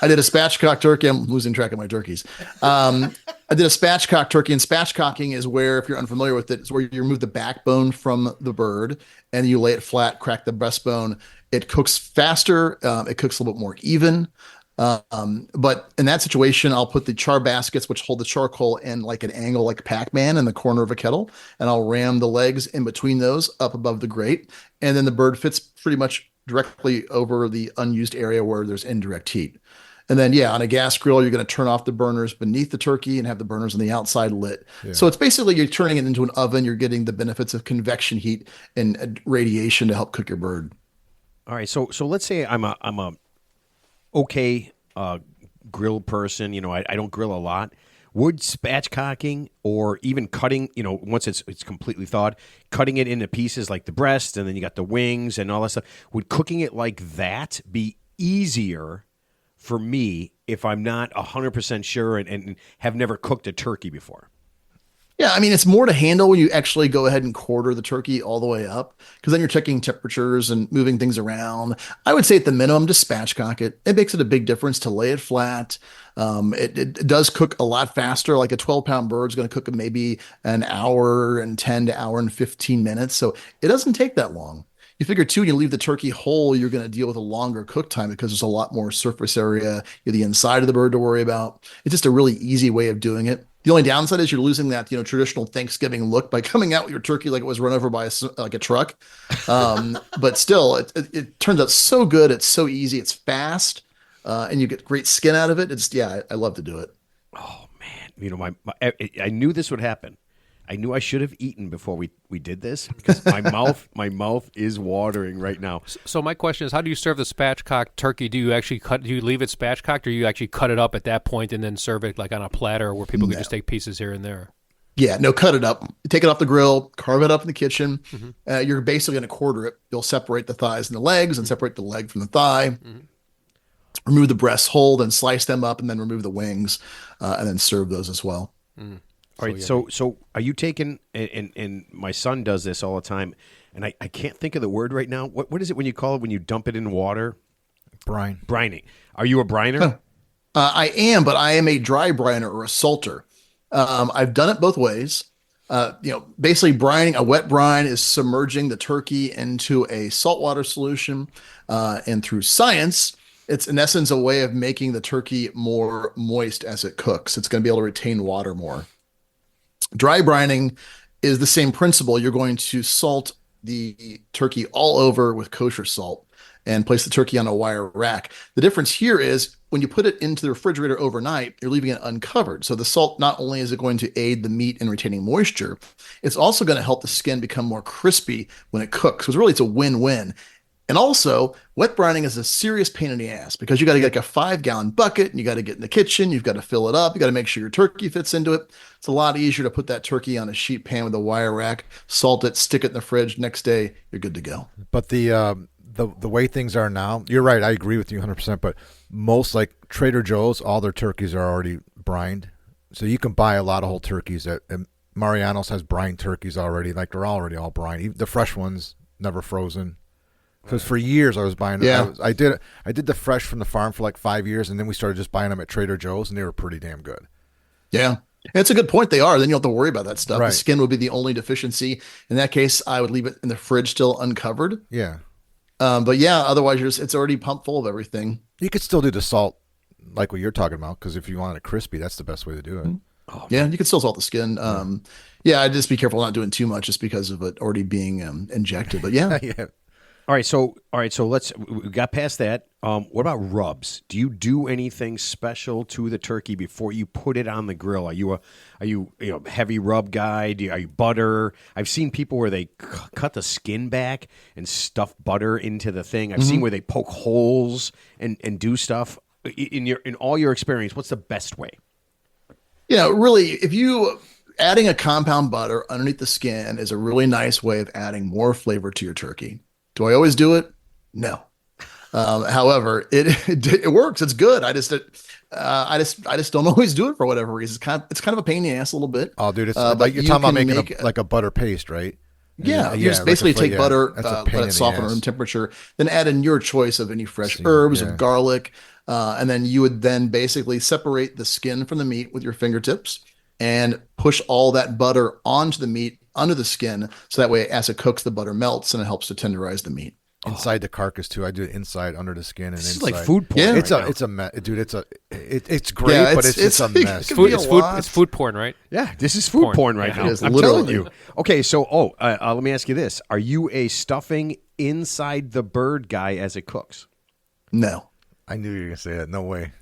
I did a spatchcock turkey. I'm losing track of my turkeys. I did a spatchcock turkey, and spatchcocking is where, if you're unfamiliar with it, it's where you remove the backbone from the bird and you lay it flat, crack the breastbone. It cooks faster. It cooks a little bit more even. But in that situation, I'll put the char baskets, which hold the charcoal in like an angle, like Pac-Man in the corner of a kettle, and I'll ram the legs in between those up above the grate. And then the bird fits pretty much directly over the unused area where there's indirect heat. And then, yeah, on a gas grill, you're going to turn off the burners beneath the turkey and have the burners on the outside lit. Yeah. So it's basically you're turning it into an oven. You're getting the benefits of convection heat and radiation to help cook your bird. All right, so let's say I'm a okay grill person. You know, I don't grill a lot. Would spatchcocking or even cutting, you know, once it's completely thawed, cutting it into pieces like the breast and then you got the wings and all that stuff, would cooking it like that be easier for me if I'm not 100% sure and have never cooked a turkey before? Yeah, I mean, it's more to handle when you actually go ahead and quarter the turkey all the way up, because then you're checking temperatures and moving things around. I would say at the minimum, just spatchcock it. It makes it a big difference to lay it flat. It does cook a lot faster. Like a 12-pound bird is going to cook in maybe an hour and 10 to hour and 15 minutes. So it doesn't take that long. You figure too, when you leave the turkey whole, you're going to deal with a longer cook time because there's a lot more surface area, the inside of the bird to worry about. It's just a really easy way of doing it. The only downside is you're losing that, traditional Thanksgiving look by coming out with your turkey like it was run over by a truck. But still, it turns out so good. It's so easy. It's fast, and you get great skin out of it. I love to do it. Oh man, you know, I knew this would happen. I knew I should have eaten before we did this because my mouth is watering right now. So my question is, how do you serve the spatchcock turkey? Do you leave it spatchcocked, or you actually cut it up at that point and then serve it like on a platter where people can just take pieces here and there? Yeah, no, cut it up. Take it off the grill, carve it up in the kitchen. Mm-hmm. You're basically going to quarter it. You'll separate the thighs and the legs and separate the leg from the thigh. Mm-hmm. Remove the breasts whole, then slice them up, and then remove the wings, and then serve those as well. Mm. All right, so are you taking, and my son does this all the time, and I can't think of the word right now. What is it when you call it when you dump it in water? Brine. Brining. Are you a briner? I am, but I am a dry briner or a salter. I've done it both ways. Basically brining, a wet brine is submerging the turkey into a saltwater solution, and through science, it's in essence a way of making the turkey more moist as it cooks. It's going to be able to retain water more. Dry brining is the same principle. You're going to salt the turkey all over with kosher salt and place the turkey on a wire rack. The difference here is when you put it into the refrigerator overnight, you're leaving it uncovered. So the salt, not only is it going to aid the meat in retaining moisture, it's also going to help the skin become more crispy when it cooks. So it's a win-win. And also, wet brining is a serious pain in the ass because you got to get like a 5-gallon bucket and you got to get in the kitchen. You've got to fill it up. You got to make sure your turkey fits into it. It's a lot easier to put that turkey on a sheet pan with a wire rack, salt it, stick it in the fridge. Next day, you're good to go. But the way things are now, you're right. I agree with you 100%. But most like Trader Joe's, all their turkeys are already brined, so you can buy a lot of whole turkeys. Mariano's has brined turkeys already. Like they're already all brined. The fresh ones, never frozen. Because for years I was buying them. Yeah. I did the fresh from the farm for like 5 years, and then we started just buying them at Trader Joe's, and they were pretty damn good. Yeah. It's a good point. They are. Then you don't have to worry about that stuff. Right. The skin would be the only deficiency. In that case, I would leave it in the fridge still uncovered. Yeah. But yeah, otherwise it's already pumped full of everything. You could still do the salt like what you're talking about, because if you want it crispy, that's the best way to do it. Mm-hmm. Yeah, you can still salt the skin. I'd just be careful not doing too much just because of it already being injected. But yeah. Yeah. All right, so we got past that. What about rubs? Do you do anything special to the turkey before you put it on the grill? Are you a heavy rub guy? Are you butter? I've seen people where they cut the skin back and stuff butter into the thing. I've seen where they poke holes and do stuff. In all your experience, what's the best way? Really, if you adding a compound butter underneath the skin is a really nice way of adding more flavor to your turkey. Do I always do it? No. However, it works. It's good. I just don't always do it for whatever reason. It's kind of a pain in the ass a little bit. Oh, dude, it's like you're talking about making like a butter paste, right? Yeah, you Yeah, just like a basically flake, take yeah. butter, That's a pain let in it the soften at ass. room temperature, then add in your choice of any fresh See, herbs, yeah. of garlic, and then you would then basically separate the skin from the meat with your fingertips and push all that butter onto the meat under the skin, so that way as it cooks, the butter melts and it helps to tenderize the meat. Inside the carcass too. I do it inside, under the skin, and This is inside. like food porn. Yeah. right now. It's a dude. it's great, Yeah, but it's a it mess. can Food, be a it's food. lot. It's food porn, right? Yeah, this is food porn right Yeah. now. It is, I'm literally. telling you. Okay, so let me ask you this: are you a stuffing inside the bird guy as it cooks? No. I knew you were gonna say that. No way.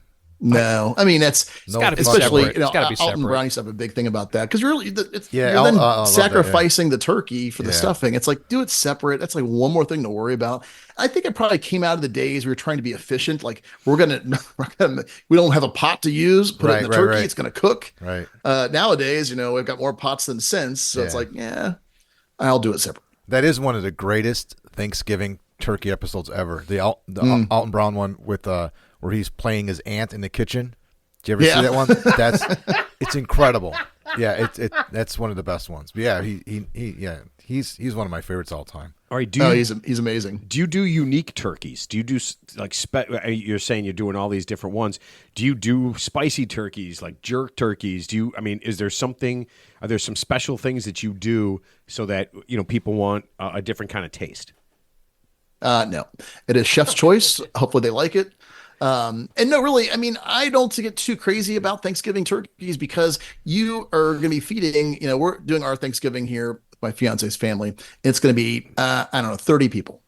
No, I mean that's No, gotta be especially separate. It's gotta be Alton separate. Brown used to have a big thing about that because really Yeah, you're then I love that, yeah. sacrificing the turkey for the Yeah. stuffing. It's like do it separate. That's like one more thing to worry about. I think it probably came out of the days we were trying to be efficient. Like we don't have a pot to use. Put it in the Right, turkey. right. It's going to cook. Right. Nowadays, we've got more pots than since, so it's Yeah. like I'll do it separate. That is one of the greatest Thanksgiving turkey episodes ever. The Alton Brown one with where he's playing his aunt in the kitchen. Did you ever see that one? It's incredible. Yeah, that's one of the best ones. But yeah, he's one of my favorites all time. All right, He's amazing. do you do unique turkeys? Do you do like you're saying you're doing all these different ones? Do you do spicy turkeys, like jerk turkeys? Is there something? Are there some special things that you do so that people want a different kind of taste? No, it is chef's choice. Hopefully they like it. And no, really, I don't get too crazy about Thanksgiving turkeys because you are going to be feeding, we're doing our Thanksgiving here with my fiance's family. It's going to be, 30 people.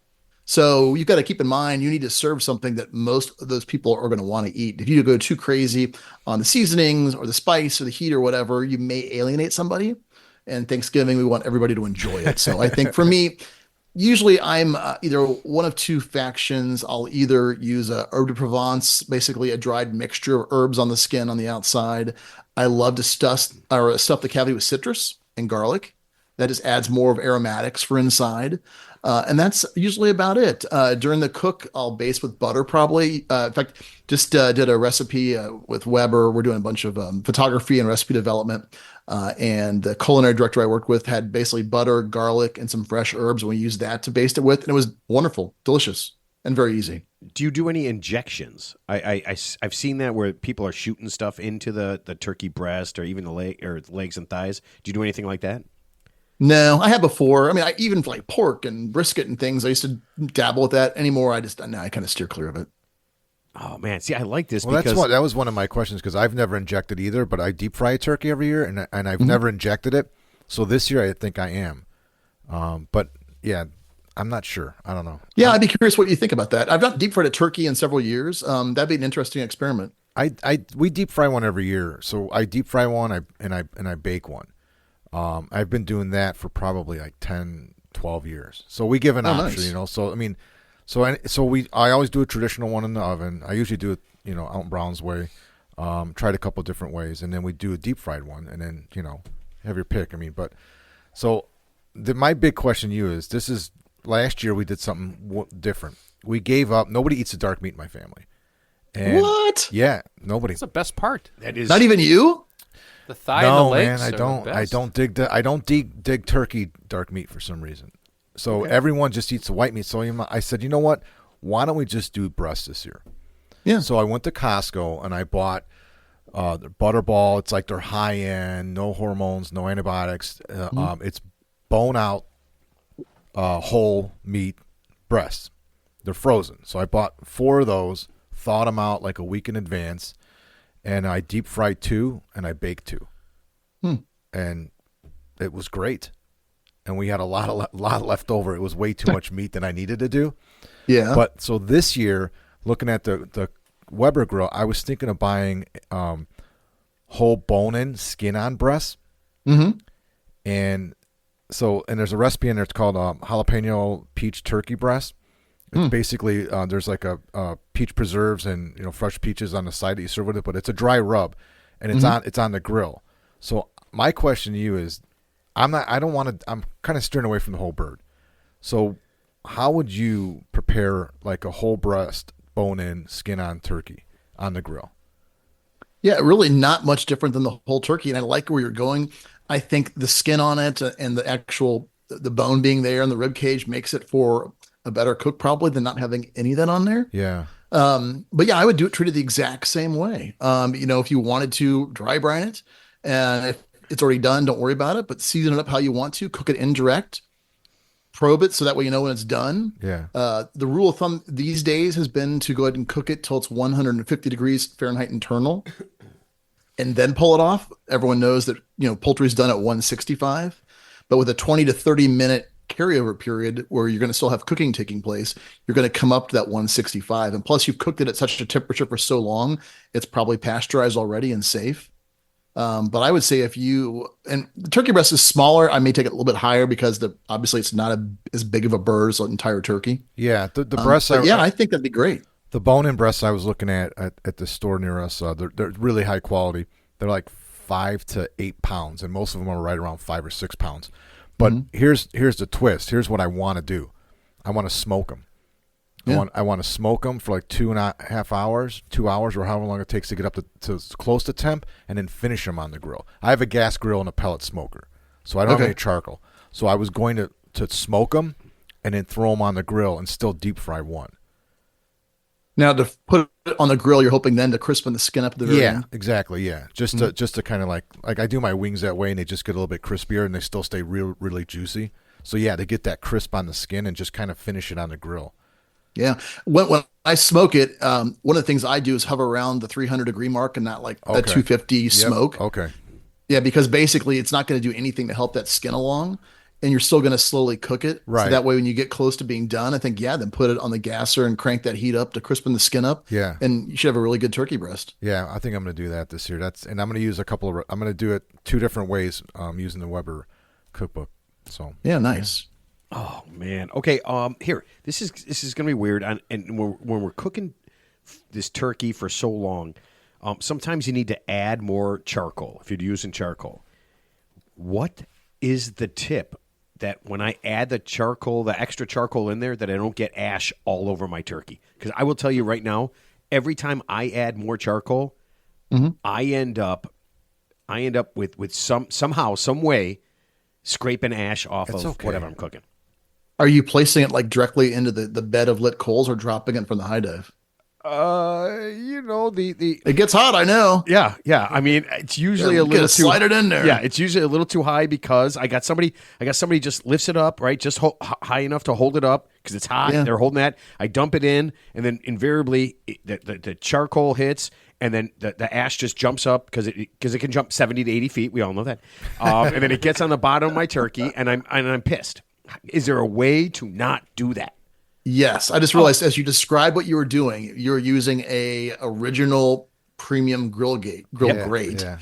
So you've got to keep in mind, you need to serve something that most of those people are going to want to eat. If you go too crazy on the seasonings or the spice or the heat or whatever, you may alienate somebody. And Thanksgiving, we want everybody to enjoy it. So I think for me, usually I'm either one of two factions. I'll either use a herb de Provence, basically a dried mixture of herbs on the skin on the outside. I love to stuff the cavity with citrus and garlic. That just adds more of aromatics for inside. And that's usually about it. During the cook, I'll base with butter probably. In fact, just did a recipe with Weber. We're doing a bunch of photography and recipe development. And the culinary director I worked with had basically butter, garlic, and some fresh herbs. And we used that to baste it with. And it was wonderful, delicious, and very easy. Do you do any injections? I've seen that where people are shooting stuff into the turkey breast or even the legs and thighs. Do you do anything like that? No, I have before. I even for like pork and brisket and things, I used to dabble with that. Anymore, I kind of steer clear of it. Oh man, see, I like this Well, because that was one of my questions because I've never injected either, but I deep fry a turkey every year, and I've never injected it. So this year I think I am. But yeah, I'm not sure. I don't know. Yeah, I'd be curious what you think about that. I've not deep fried a turkey in several years. That'd be an interesting experiment. We deep fry one every year. So I deep fry one, and I bake one. I've been doing that for probably like 10, 12 years. So we give an option, nice. So I always do a traditional one in the oven. I usually do it, Alton Brown's way. Tried a couple different ways, and then we do a deep fried one, and then have your pick. My big question to you is: this is last year we did something different. We gave up. Nobody eats the dark meat in my family. And What? Yeah, nobody. That's the best part. that is Not even you? The thigh and the No, legs. man, are the best. I don't dig turkey dark meat for some reason. So everyone just eats the white meat. So I said, you know what? Why don't we just do breast this year? Yeah. So I went to Costco and I bought the Butterball. It's like they're high end, no hormones, no antibiotics. It's bone out, whole meat breasts. They're frozen. So I bought 4 of those, thawed them out like a week in advance, and I deep fried 2 and I baked 2. And it was great. And we had a lot left over. It was way too much meat than I needed to do. Yeah. But so this year, looking at the Weber grill, I was thinking of buying whole bone-in, skin-on breasts. Mm-hmm. And there's a recipe in there. It's called jalapeno peach turkey breast. It's basically there's like a peach preserves and fresh peaches on the side that you serve with it, but it's a dry rub, and it's on the grill. So my question to you is, I'm kind of steering away from the whole bird. So how would you prepare like a whole breast, bone-in, skin-on turkey on the grill? Yeah, really not much different than the whole turkey. And I like where you're going. I think the skin on it and the actual the bone being there and the rib cage makes it for a better cook probably than not having any of that on there. Yeah. But yeah, I would treat it the exact same way. If you wanted to dry brine it, and if it's already done, don't worry about it. But season it up how you want to. Cook it indirect. Probe it so that way you know when it's done. Yeah. The rule of thumb these days has been to go ahead and cook it till it's 150 degrees Fahrenheit internal, and then pull it off. Everyone knows that poultry is done at 165, but with a 20 to 30 minute carryover period where you're going to still have cooking taking place, you're going to come up to that 165. And plus, you've cooked it at such a temperature for so long, it's probably pasteurized already and safe. But I would say and the turkey breast is smaller, I may take it a little bit higher because obviously it's not as big of a bird as an entire turkey. Yeah. The breasts. I think that'd be great. The bone-in breasts I was looking at the store near us, they're really high quality. They're like 5 to 8 pounds, and most of them are right around 5 or 6 pounds. But here's the twist. Here's what I want to do. I want to smoke them. Yeah. I want to smoke them for like 2.5 hours, 2 hours, or however long it takes to get up to close to temp, and then finish them on the grill. I have a gas grill and a pellet smoker, so I don't have any charcoal. So I was going to smoke them and then throw them on the grill and still deep fry one. Now, to put it on the grill, you're hoping then to crispen the skin up at the very end? Exactly. Yeah, just to kind of like I do my wings that way, and they just get a little bit crispier, and they still stay really juicy. So yeah, to get that crisp on the skin and just kind of finish it on the grill. Yeah. When I smoke it, one of the things I do is hover around the 300 degree mark and not like that 250 smoke. Okay. Yeah, because basically it's not going to do anything to help that skin along, and you're still going to slowly cook it. Right. So that way when you get close to being done, I think, then put it on the gasser and crank that heat up to crispen the skin up. Yeah. And you should have a really good turkey breast. Yeah, I think I'm going to do that this year. And I'm going to use I'm going to do it 2 different ways using the Weber cookbook. So yeah, nice. Oh man. Okay. Here. This is gonna be weird. And when we're cooking this turkey for so long, sometimes you need to add more charcoal if you're using charcoal. What is the tip that when I add the extra charcoal in there, that I don't get ash all over my turkey? Because I will tell you right now, every time I add more charcoal, I end up with somehow, some way, scraping ash off of whatever I'm cooking. Are you placing it like directly into the bed of lit coals or dropping it from the high dive? It gets hot, I know. Yeah. I mean, it's usually a little too slide it in there. Yeah, it's usually a little too high because I got somebody just lifts it up, right? Just high enough to hold it up because it's hot. Yeah. They're holding that. I dump it in, and then invariably the charcoal hits, and then the ash just jumps up because it can jump 70 to 80 feet. We all know that. And then it gets on the bottom of my turkey, and I'm pissed. Is there a way to not do that? Yes, I just realized as you described what you were doing, you're using a original premium grill grate. Yeah.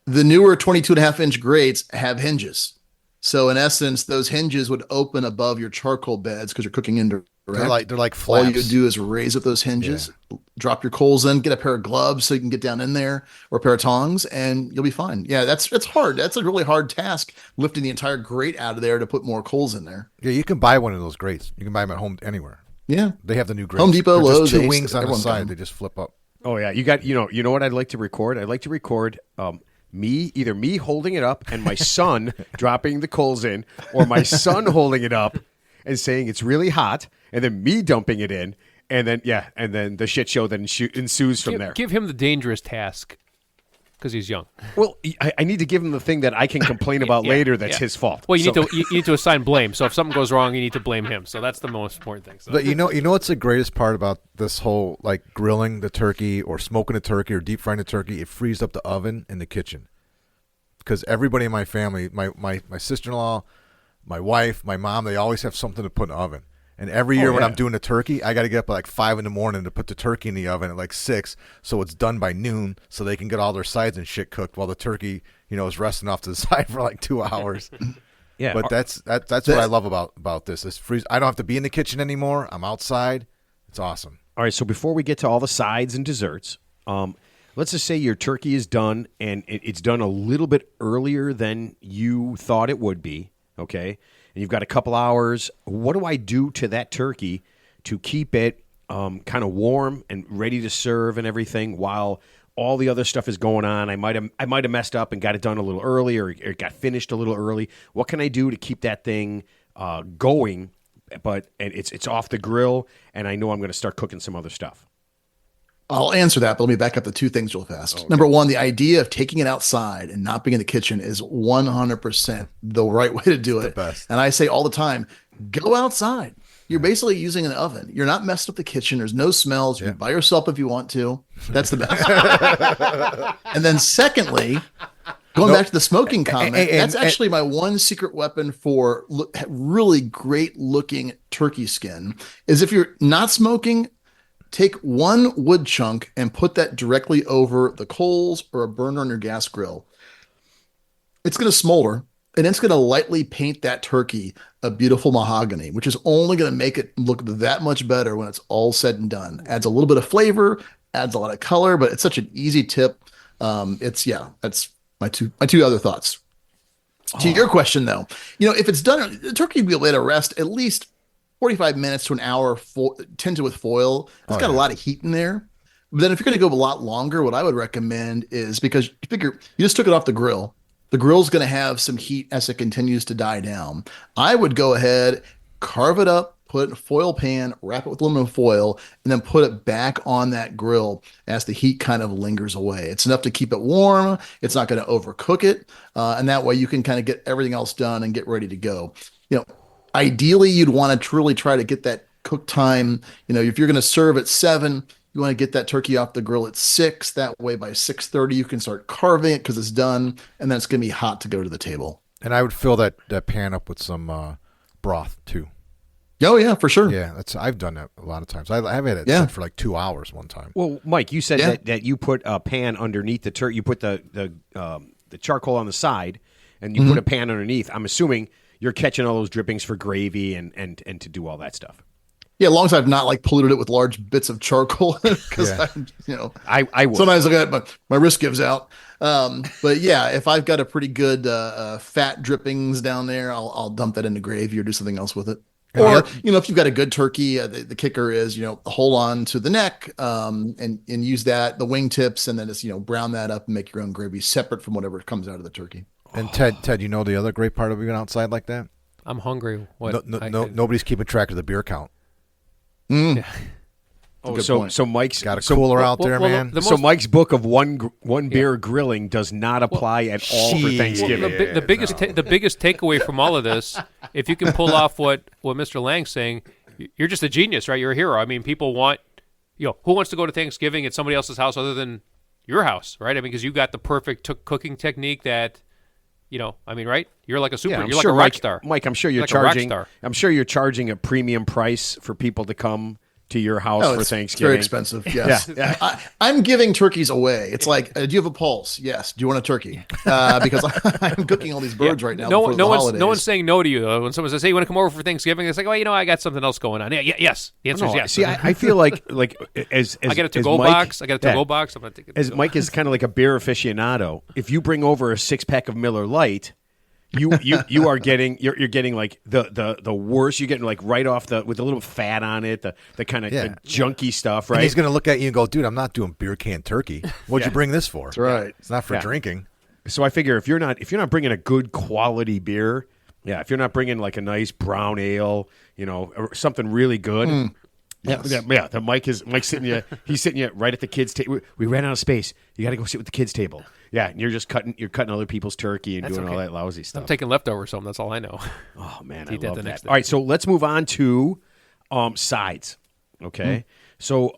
The newer 22.5-inch grates have hinges. So in essence, those hinges would open above your charcoal beds because you're cooking indirect. They're like All flaps. you do is raise up those hinges, drop your coals in, get a pair of gloves so you can get down in there, or a pair of tongs, and you'll be fine. Yeah, it's hard. That's a really hard task, lifting the entire grate out of there to put more coals in there. Yeah, you can buy one of those grates. You can buy them at home anywhere. Yeah, They have the new grates. Home Depot, They're Lowe's, just 2 Ace, wings on the everyone's got side. them. They just flip up. Oh yeah, you got you know what I'd like to record? I'd like to record either me holding it up and my son dropping the coals in, or my son holding it up and saying it's really hot, and then me dumping it in, and then the shit show that ensues from there. Give him the dangerous task because he's young. Well, I need to give him the thing that I can complain about later. That's his fault. Well, you need to assign blame. So if something goes wrong, you need to blame him. So that's the most important thing. So. But you know what's the greatest part about this whole like grilling the turkey or smoking the turkey or deep frying the turkey? It frees up the oven in the kitchen. Because everybody in my family, my sister-in-law, my wife, my mom, they always have something to put in the oven. And every year when I'm doing the turkey, I got to get up at like 5 a.m. to put the turkey in the oven at like 6, so it's done by noon, so they can get all their sides and shit cooked while the turkey, is resting off to the side for like 2 hours. Yeah, but that's what I love about this. It's free. I don't have to be in the kitchen anymore. I'm outside. It's awesome. All right, so before we get to all the sides and desserts, let's just say your turkey is done, and it's done a little bit earlier than you thought it would be, okay? And you've got a couple hours. What do I do to that turkey to keep it kind of warm and ready to serve and everything while all the other stuff is going on. I might have messed up and got it done a little early, or it got finished a little early. What can I do to keep that thing going? And it's off the grill, and I know I'm going to start cooking some other stuff. I'll answer that, but let me back up to two things real fast. Okay. Number one, the idea of taking it outside and not being in the kitchen is 100% the right way to do it. The best. And I say all the time, go outside. You're basically using an oven. You're not messed up the kitchen. There's no smells. You're by yourself if you want to. That's the best. And then secondly, going back to the smoking comment, that's actually my one secret weapon for really great looking turkey skin is if you're not smoking, take one wood chunk and put that directly over the coals or a burner on your gas grill. It's going to smolder. And it's going to lightly paint that turkey a beautiful mahogany, which is only going to make it look that much better when it's all said and done. Adds a little bit of flavor, adds a lot of color, but it's such an easy tip. That's my two other thoughts. To your question, though, if it's done, the turkey will be able to rest at least 45 minutes to an hour tinted with foil. It's got a lot of heat in there. But then if you're going to go a lot longer, what I would recommend is because you figure you just took it off the grill. The grill's going to have some heat as it continues to die down. I would go ahead, carve it up, put it in a foil pan, wrap it with aluminum foil, and then put it back on that grill as the heat kind of lingers away. It's enough to keep it warm. It's not going to overcook it. And that way you can kind of get everything else done and get ready to go. Ideally, you'd want to truly try to get that cook time. If you're going to serve at 7, you want to get that turkey off the grill at 6. That way by 6:30, you can start carving it because it's done. And then it's going to be hot to go to the table. And I would fill that pan up with some broth too. Oh, yeah, for sure. Yeah, I've done that a lot of times. I've had it set for like 2 hours one time. Well, Mike, you said that you put a pan underneath the turkey. You put the charcoal on the side, and you put a pan underneath. I'm assuming you're catching all those drippings for gravy and to do all that stuff. Yeah, as long as I've not polluted it with large bits of charcoal, because I would. Sometimes I got my wrist gives out. But yeah, if I've got a pretty good fat drippings down there, I'll dump that into gravy or do something else with it. Or if you've got a good turkey, the kicker is hold on to the neck and use the wingtips, and then just brown that up and make your own gravy separate from whatever comes out of the turkey. And Ted, the other great part of being outside like that? I'm hungry. What? Nobody's keeping track of the beer count. Yeah. So Mike's got a cooler out there, man. So Mike's book of one beer grilling does not apply at all for Thanksgiving. The biggest takeaway from all of this, if you can pull off what Mr. Lang's saying, you're just a genius, right? You're a hero. I mean, people want, who wants to go to Thanksgiving at somebody else's house other than your house, right? I mean, because you got the perfect cooking technique that. Right? You're like a super. You're like a rock star, Mike. I'm sure you're charging. I'm sure you're charging a premium price for people to come to your house for Thanksgiving. It's very expensive. Yes, I'm giving turkeys away. It's like, do you have a pulse? Yes. Do you want a turkey? Because I'm cooking all these birds right now. No one's saying no to you though. When someone says, "Hey, you want to come over for Thanksgiving?" It's like, I got something else going on. Yes. The answer is yes. See, I feel like as I got a to-go box. I'm gonna take it. As Mike is kind of like a beer aficionado. If you bring over a 6-pack of Miller Lite. You are getting you're getting like the worst. You're getting like right off with a little fat on it, the kind of the junky stuff, right? And he's gonna look at you and go, "Dude, I'm not doing beer can turkey. What'd you bring this for?" That's right. It's not for drinking. So I figure if you're not bringing a good quality beer, if you're not bringing like a nice brown ale, or something really good. The Mike's sitting you. He's sitting you right at the kids' table. We ran out of space. You got to go sit with the kids' table. Yeah, and you're just cutting other people's turkey and doing all that lousy stuff. I'm taking leftovers home. That's all I know. Oh man, I love that. All right, so let's move on to sides. Okay, so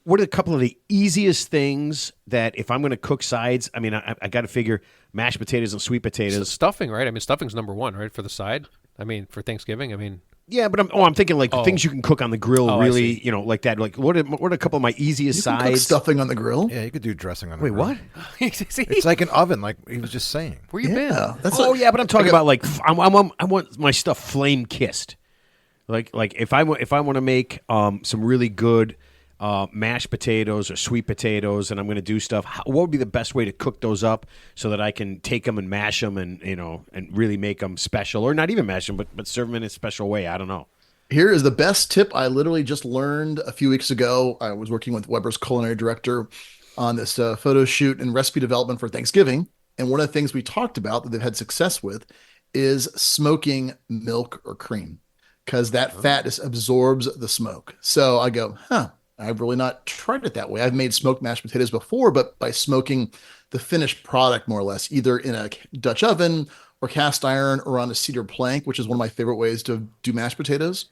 what are a couple of the easiest things that if I'm going to cook sides? I mean, I got to figure mashed potatoes and sweet potatoes. Stuffing, right? I mean, stuffing's number one, right, for the side. I mean, for Thanksgiving. I mean. Yeah, but I'm thinking like things you can cook on the grill, really, like that. Like what are a couple of my easiest sides? Cook stuffing on the grill? Yeah, you could do dressing on the grill. Wait, what? It's like an oven, like he was just saying. Where you been? But I'm talking about like I want my stuff flame kissed. Like if I want to make some really good mashed potatoes or sweet potatoes, and I'm going to do stuff. What would be the best way to cook those up so that I can take them and mash them and and really make them special, or not even mash them, but serve them in a special way? I don't know. Here is the best tip I literally just learned a few weeks ago. I was working with Weber's culinary director. on this photo shoot and recipe development for Thanksgiving. And one of the things we talked about that they've had success with is smoking milk or cream, because that fat just absorbs the smoke. So I go, I've really not tried it that way. I've made smoked mashed potatoes before, but by smoking the finished product more or less, either in a Dutch oven or cast iron or on a cedar plank, which is one of my favorite ways to do mashed potatoes.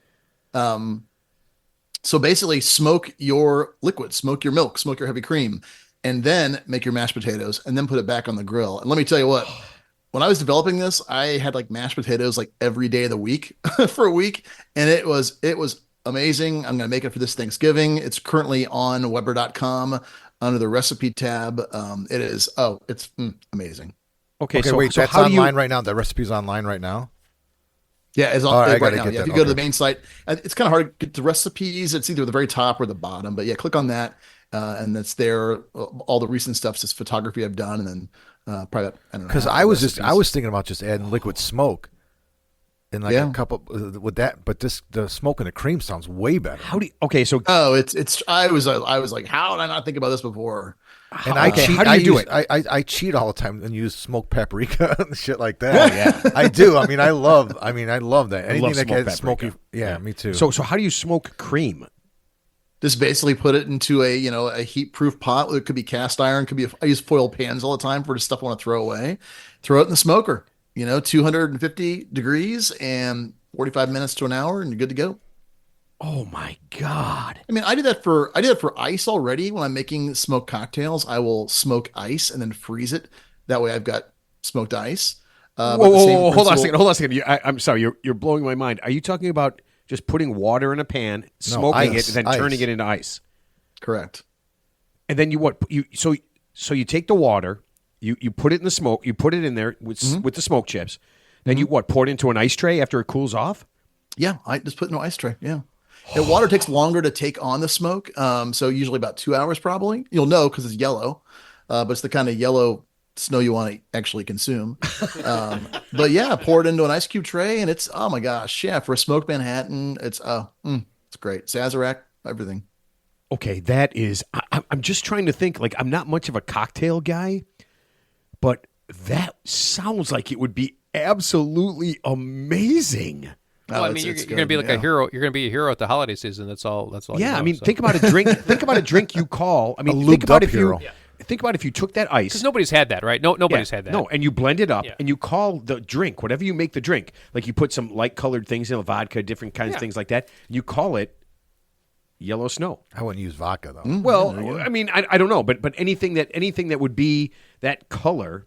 So basically smoke your liquid, smoke your milk, smoke your heavy cream, and then make your mashed potatoes and then put it back on the grill. And let me tell you what, when I was developing this, I had like mashed potatoes like every day of the week for a week. And it was amazing. I'm going to make it for this Thanksgiving. It's currently on Weber.com under the recipe tab. It's amazing. Okay, Okay, so wait, so that's how do you? online right now. The recipe's online right now. Yeah, it's All right, I right gotta now. get Yeah, if that. you go to the Okay. main site, it's kind of hard to get the recipes. It's either the very top or the bottom. But yeah, click on that, and that's there. All the recent stuff's just photography I've done, and then probably I don't know. Because half I the was recipes. thinking about just adding liquid smoke and like Yeah. a couple with that, but the smoke and the cream sounds way better. How do you? Okay, so Oh, it's. I was like, how did I not think about this before? And I cheat. how do you do it? I cheat all the time and use smoked paprika and shit like that. Oh yeah, I do. I mean, I love that. Anything love that smoked gets paprika. smoky. Yeah, me too. So how do you smoke cream? Just basically put it into a heat-proof pot. It could be cast iron, could be. I use foil pans all the time for the stuff I want to throw away. Throw it in the smoker. 250 degrees and 45 minutes to an hour, and you're good to go. Oh my God! I mean, I did that for ice already. When I'm making smoked cocktails, I will smoke ice and then freeze it. That way, I've got smoked ice. But the same Whoa, hold on a second. principle- Hold on a second. I'm sorry. You're blowing my mind. Are you talking about just putting water in a pan, smoking ice, it, and then turning it into ice? Correct. And then so you take the water, you put it in the smoke, you put it in there with the smoke chips. Then you pour it into an ice tray after it cools off? Yeah, I just put it in an ice tray. Yeah. And water takes longer to take on the smoke. So usually about 2 hours probably. You'll know because it's yellow, but it's the kind of yellow snow you want to actually consume. But yeah, pour it into an ice cube tray, and it's, oh my gosh, yeah, for a smoked Manhattan, it's great. Sazerac, everything. Okay, that is. I'm just trying to think. Like, I'm not much of a cocktail guy, but that sounds like it would be absolutely amazing. Well, I mean, you're going to be like a hero. You're going to be a hero at the holiday season. That's all. Yeah, you know, I mean, so. think about a drink. Think about a drink you call. I mean, A think lubed about up if you. hero. Think about if you took that ice. Because nobody's had that, right? Nobody's had that. No, and you blend it up Yeah. and you call the drink, whatever you make the drink, like you put some light colored things in, vodka, different kinds of things like that. You call it yellow snow. I wouldn't use vodka though. Well, I mean, I don't know, but anything that would be that color,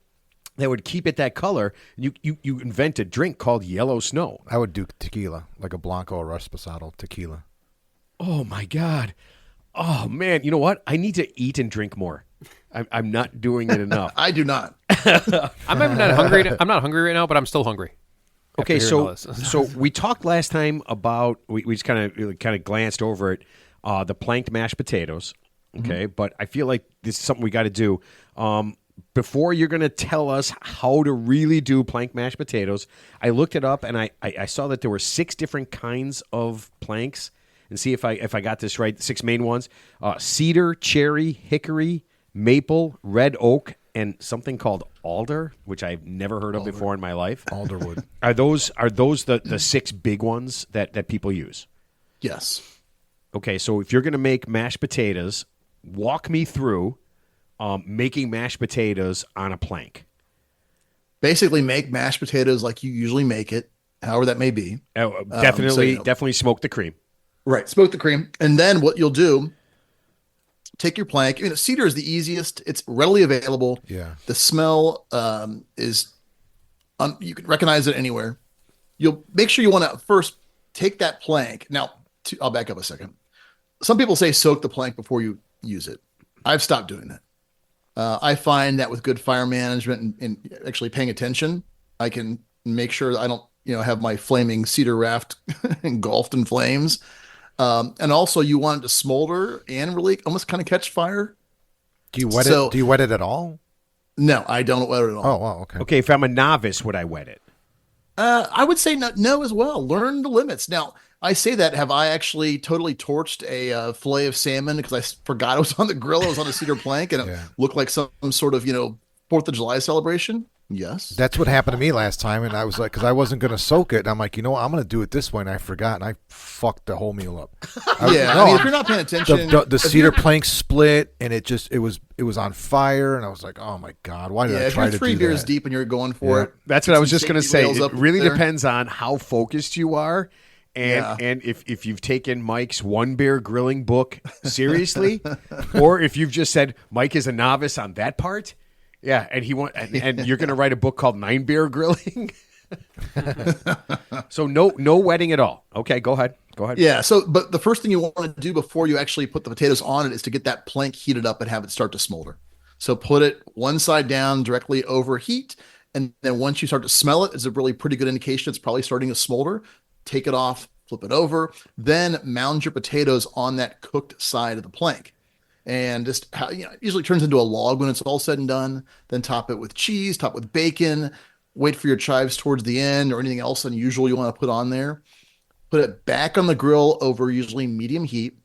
that would keep it that color, you invent a drink called yellow snow. I would do tequila, like a Blanco or Reposado tequila. Oh my God. Oh man, you know what? I need to eat and drink more. I'm not doing it enough. I do not. I'm even not hungry. I'm not hungry right now, but I'm still hungry. Okay, after hearing so all this. so we talked last time about we just kind of glanced over it, the planked mashed potatoes. Okay, but I feel like this is something we got to do. Before you're going to tell us how to really do planked mashed potatoes, I looked it up and I saw that there were 6 different kinds of planks. And see if I got this right. 6 main ones: cedar, cherry, hickory, maple, red oak, and something called alder, which I've never heard of before in my life. Alderwood. Are those the 6 big ones that people use? Yes. Okay, so if you're going to make mashed potatoes, walk me through making mashed potatoes on a plank. Basically, make mashed potatoes like you usually make it, however that may be. Definitely smoke the cream. Right. Smoke the cream. And then what you'll do, take your plank. Cedar is the easiest. It's readily available. Yeah. The smell is, you can recognize it anywhere. You'll make sure you want to first take that plank. Now, I'll back up a second. Some people say soak the plank before you use it. I've stopped doing that. I find that with good fire management and actually paying attention, I can make sure I don't, have my flaming cedar raft engulfed in flames. And also you want it to smolder and really almost kind of catch fire. Do you wet it? Do you wet it at all? No, I don't wet it at all. Oh, wow, okay. Okay, if I'm a novice, would I wet it? I would say no as well. Learn the limits. Now, I say that. Have I actually totally torched a fillet of salmon because I forgot it was on the grill? It was on a cedar plank, and it Yeah. looked like some sort of 4th of July celebration. Yes. That's what happened to me last time, and I was like, because I wasn't going to soak it, and I'm like, you know what, I'm going to do it this way, and I forgot, and I fucked the whole meal up. Yeah. No, I mean, if you're not paying attention, the cedar plank split, and it was on fire, and I was like, oh my god, why did I if try you're to 3 do beers that? deep and you're going for Yeah. it, That's what I was some just going to safety say. rails It up really there. depends on how focused you are. Yeah. And if you've taken Mike's one beer grilling book seriously, or if you've just said Mike is a novice on that part, yeah, and and you're going to write a book called 9 Beer Grilling. So no wetting at all. Okay, go ahead. Yeah. So, but the first thing you want to do before you actually put the potatoes on it is to get that plank heated up and have it start to smolder. So put it one side down directly over heat. And then once you start to smell it, it's a really pretty good indication it's probably starting to smolder. Take it off, flip it over, then mound your potatoes on that cooked side of the plank. And just how, it usually turns into a log when it's all said and done. Then top it with cheese, top with bacon, wait for your chives towards the end or anything else unusual you want to put on there. Put it back on the grill over usually medium heat.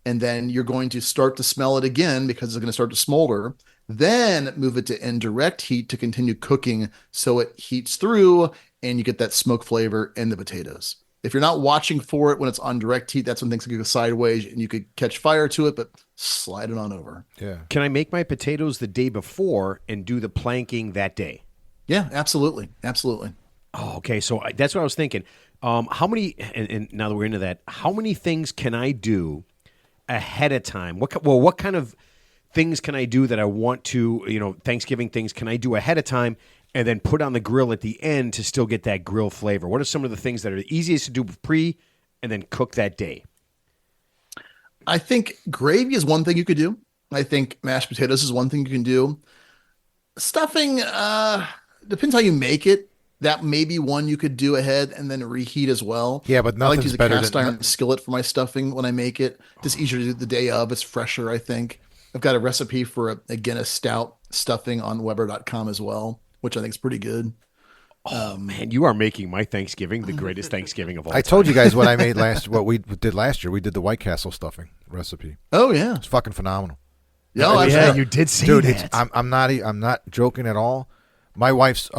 And then you're going to start to smell it again because it's going to start to smolder. Then move it to indirect heat to continue cooking so it heats through and you get that smoke flavor in the potatoes. If you're not watching for it when it's on direct heat, that's when things can go sideways and you could catch fire to it, but slide it on over. Yeah. Can I make my potatoes the day before and do the planking that day? Yeah, absolutely. Absolutely. Oh, okay. So that's what I was thinking. How many, and now that we're into that, how many things can I do ahead of time? What kind of things can I do that I want to, Thanksgiving things can I do ahead of time and then put on the grill at the end to still get that grill flavor? What are some of the things that are the easiest to do pre and then cook that day? I think gravy is one thing you could do. I think mashed potatoes is one thing you can do. Stuffing, depends how you make it. That may be one you could do ahead and then reheat as well. Yeah, but I like to nothing's use a better cast than- iron skillet for my stuffing when I make it. Just easier to do the day of. It's fresher, I think. I've got a recipe for a Guinness stout stuffing on Weber.com as well, which I think is pretty good. Man, you are making my Thanksgiving the greatest Thanksgiving of all time. I told you guys what I made what we did last year. We did the White Castle stuffing recipe. Oh yeah, It's fucking phenomenal. yeah, Oh, that's yeah, right. you did say Dude, that. I'm not joking at all. My wife's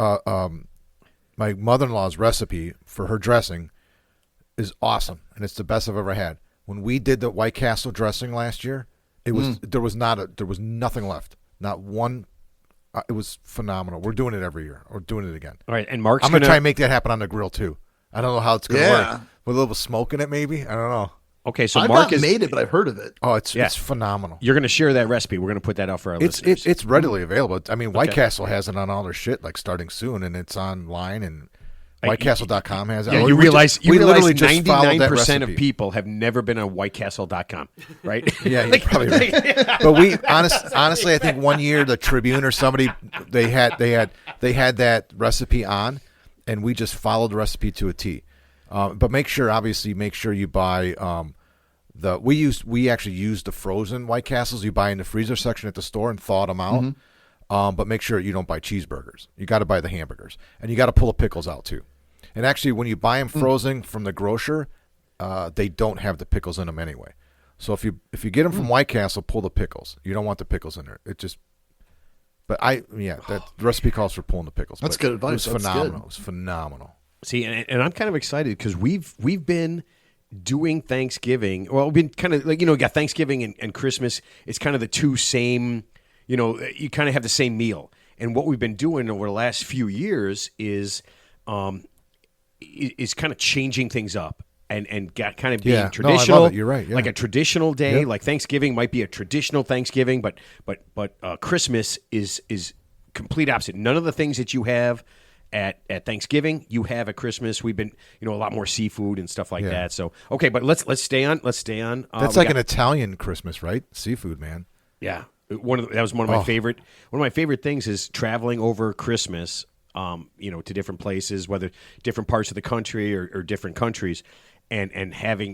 my mother-in-law's recipe for her dressing is awesome, and it's the best I've ever had. When we did the White Castle dressing last year, it was there was nothing left, not one. It was phenomenal. We're doing it every year. We're doing it again. All right, and Mark's I'm gonna try and make that happen on the grill too. I don't know how it's gonna Yeah. work with a little smoke in it, maybe. I don't know. Okay, so I've Mark not is. made it, but I've heard of it. Oh, it's Yeah. it's phenomenal. You're going to share that recipe. We're going to put that out for our listeners. It's readily available. I mean, White Okay. Castle has it on all their shit, like starting soon, and it's online, and WhiteCastle.com has it. Yeah, Oh, you we realize we literally just followed that 99% of recipe. people have never been on WhiteCastle.com, right? Yeah, you're probably right. But we honestly, I think one year the Tribune or somebody they had that recipe on, and we just followed the recipe to a T. But make sure you buy we actually use the frozen White Castles you buy in the freezer section at the store and thaw them out. But make sure you don't buy cheeseburgers. You got to buy the hamburgers, and you got to pull the pickles out too. And actually, when you buy them frozen from the grocer, they don't have the pickles in them anyway. So if you get them from White Castle, pull the pickles. You don't want the pickles in there. But that recipe calls for pulling the pickles. That's But good advice. It was That's phenomenal. good. It was phenomenal. See, and I'm kind of excited because we've been doing Thanksgiving. Well, we've been kind of like, you got Thanksgiving and Christmas. It's kind of the two same, you kind of have the same meal. And what we've been doing over the last few years is kind of changing things up and kind of being Yeah. No, I traditional. love it. You're right, yeah. Like a traditional day, Yep. like Thanksgiving might be a traditional Thanksgiving, but Christmas is complete opposite. None of the things that you have at Thanksgiving, you have at Christmas. We've been, a lot more seafood and stuff like Yeah. that. So, okay, but let's stay on. That's we like got- an Italian Christmas, right? Seafood, man. yeah. That was one of my favorite things is traveling over Christmas, to different places, whether different parts of the country or different countries, and having,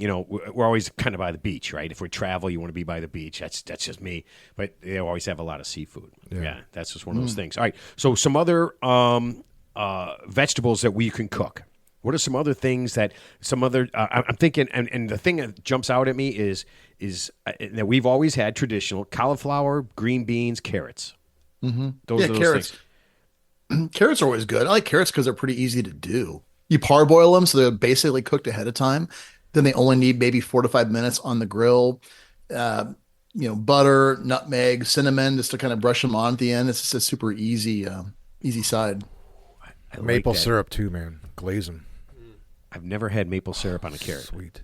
we're always kind of by the beach, right? If we travel, you want to be by the beach. That's just me. But they always have a lot of seafood. Yeah, that's just one of those things. All right. So some other vegetables that we can cook. What are some other things that I'm thinking, and the thing that jumps out at me is that we've always had traditional cauliflower, green beans, carrots. Mm-hmm. Those are those carrots. things. Carrots are always good. I like carrots because they're pretty easy to do. You parboil them, so they're basically cooked ahead of time. Then they only need maybe 4 to 5 minutes on the grill. Butter, nutmeg, cinnamon, just to kind of brush them on at the end. It's just a super easy side. I like Maple that. syrup too, man. Glaze them. I've never had maple syrup on a carrot. Sweet.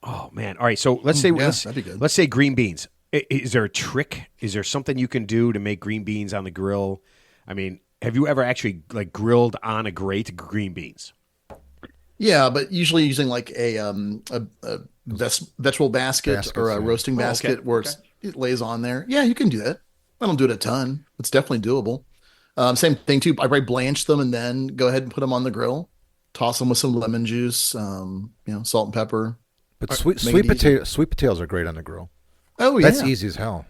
Oh man! All right, so let's say that'd be good. let's say green beans. Is there a trick? Is there something you can do to make green beans on the grill? I mean, have you ever actually like grilled on a grate green beans? Yeah, but usually using like a vegetable basket Baskets, or a yeah. roasting basket where it lays on there. Yeah, you can do that. I don't do it a ton. It's definitely doable. Same thing too. I probably blanch them and then go ahead and put them on the grill. Toss them with some lemon juice, salt and pepper. But Make it easy. sweet potatoes are great on the grill. Oh yeah, That's easy as hell.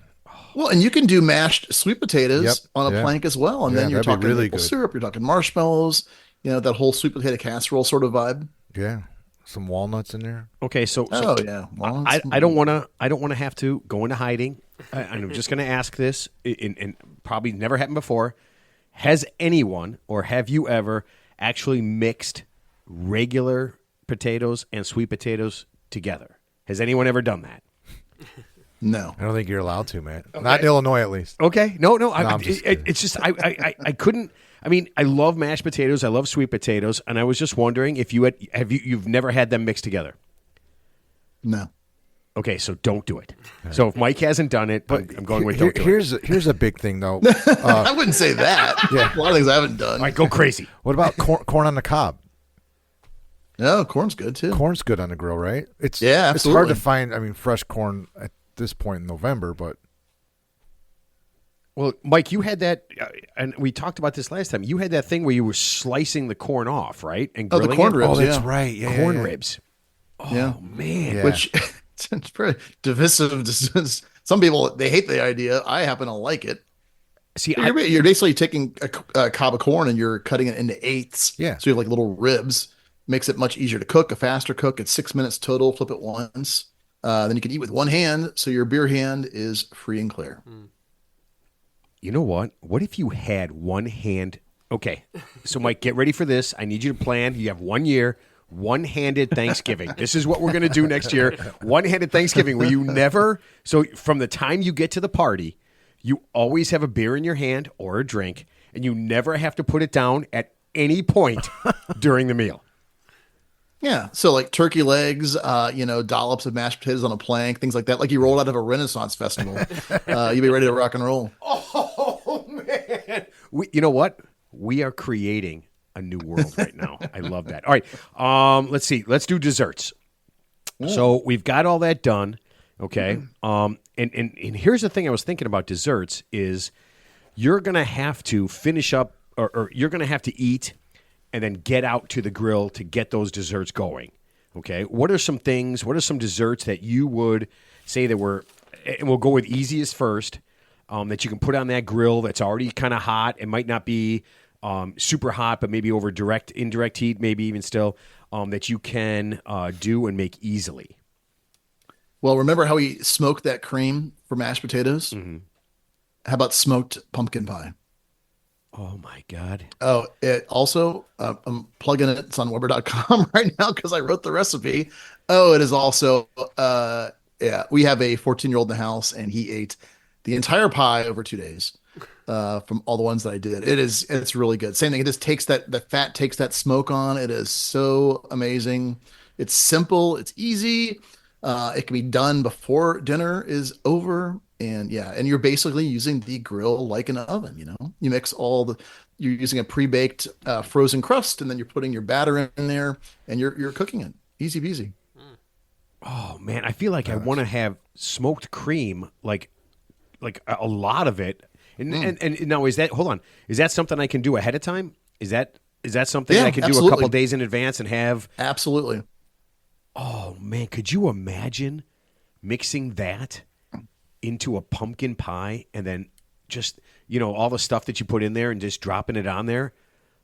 Well, and you can do mashed sweet potatoes Yep, on a yeah. plank as well, and Yeah, then you're that'd be talking really maple good. syrup, you're talking marshmallows, that whole sweet potato casserole sort of vibe. Yeah. Some walnuts in there. Okay, so Oh yeah, well, I don't want to have to go into hiding. I'm just going to ask this, and probably never happened before. Has anyone or have you ever actually mixed regular potatoes and sweet potatoes together? Has anyone ever done that? no. I don't think you're allowed to, man. Not in Illinois, at least. Okay, no. I'm just kidding. It's just I couldn't. I mean, I love mashed potatoes. I love sweet potatoes, and I was just wondering if you've never had them mixed together. No. Okay, so don't do it. So if Mike hasn't done it, I'm going with don't do it. Here's a big thing, though. I wouldn't say that. Yeah. A lot of things I haven't done. All right, go crazy. What about corn on the cob? No, corn's good too. Corn's good on the grill, right? It's Yeah, It's hard to absolutely. find. I mean, fresh corn at this point in November, but Well, Mike, you had that, and we talked about this last time. You had that thing where you were slicing the corn off, right? And Oh, the grilling corn it? ribs. that's yeah. right. Yeah, Corn yeah. ribs. Yeah. Oh man. Yeah. Which it's very divisive. Some people they hate the idea. I happen to like it. See, You're basically taking a cob of corn and you're cutting it into eighths. Yeah. So you have like little ribs. Makes it much easier to cook, a faster cook. It's 6 minutes total. Flip it once. Then you can eat with one hand. So your beer hand is free and clear. you know what? What if you had one hand? Okay, so Mike, get ready for this. I need you to plan. You have 1 year, one-handed Thanksgiving. This is what we're going to do next year. One-handed Thanksgiving, where you never. So from the time you get to the party, you always have a beer in your hand or a drink, and you never have to put it down at any point during the meal. Yeah. So like turkey legs, dollops of mashed potatoes on a plank, things like that. Like you rolled out of a Renaissance festival. You'll be ready to rock and roll. Oh man! You know what? We are creating a new world right now. I love that. All right, let's see. Let's do desserts. So we've got all that done. Okay. And here's the thing I was thinking about desserts is you're gonna have to finish up, or you're gonna have to eat, and then get out to the grill to get those desserts going. Okay. What are some things? What are some desserts that you would say that were? And we'll go with easiest first. That you can put on that grill that's already kind of hot. It might not be super hot, but maybe over indirect heat, maybe even still, that you can do and make easily. Well, remember how we smoked that cream for mashed potatoes? Mm-hmm. How about smoked pumpkin pie? Oh, my God. Oh, it also, I'm plugging it. It's on Weber.com right now because I wrote the recipe. Oh, it is also, we have a 14-year-old in the house and he ate the entire pie over 2 days from all the ones that I did. It's really good. Same thing. It just takes the fat takes that smoke on. It is so amazing. It's simple. It's easy. It can be done before dinner is over. And you're basically using the grill like an oven, you mix you're using a pre-baked frozen crust and then you're putting your batter in there and you're cooking it. Easy peasy. Oh, man. I feel like I want to have smoked cream, like a lot of it. And now hold on. Is that something I can do ahead of time? Is that something Yeah, I can do a absolutely. couple days in advance and have? Absolutely. Oh, man. Could you imagine mixing that into a pumpkin pie and then just, all the stuff that you put in there and just dropping it on there?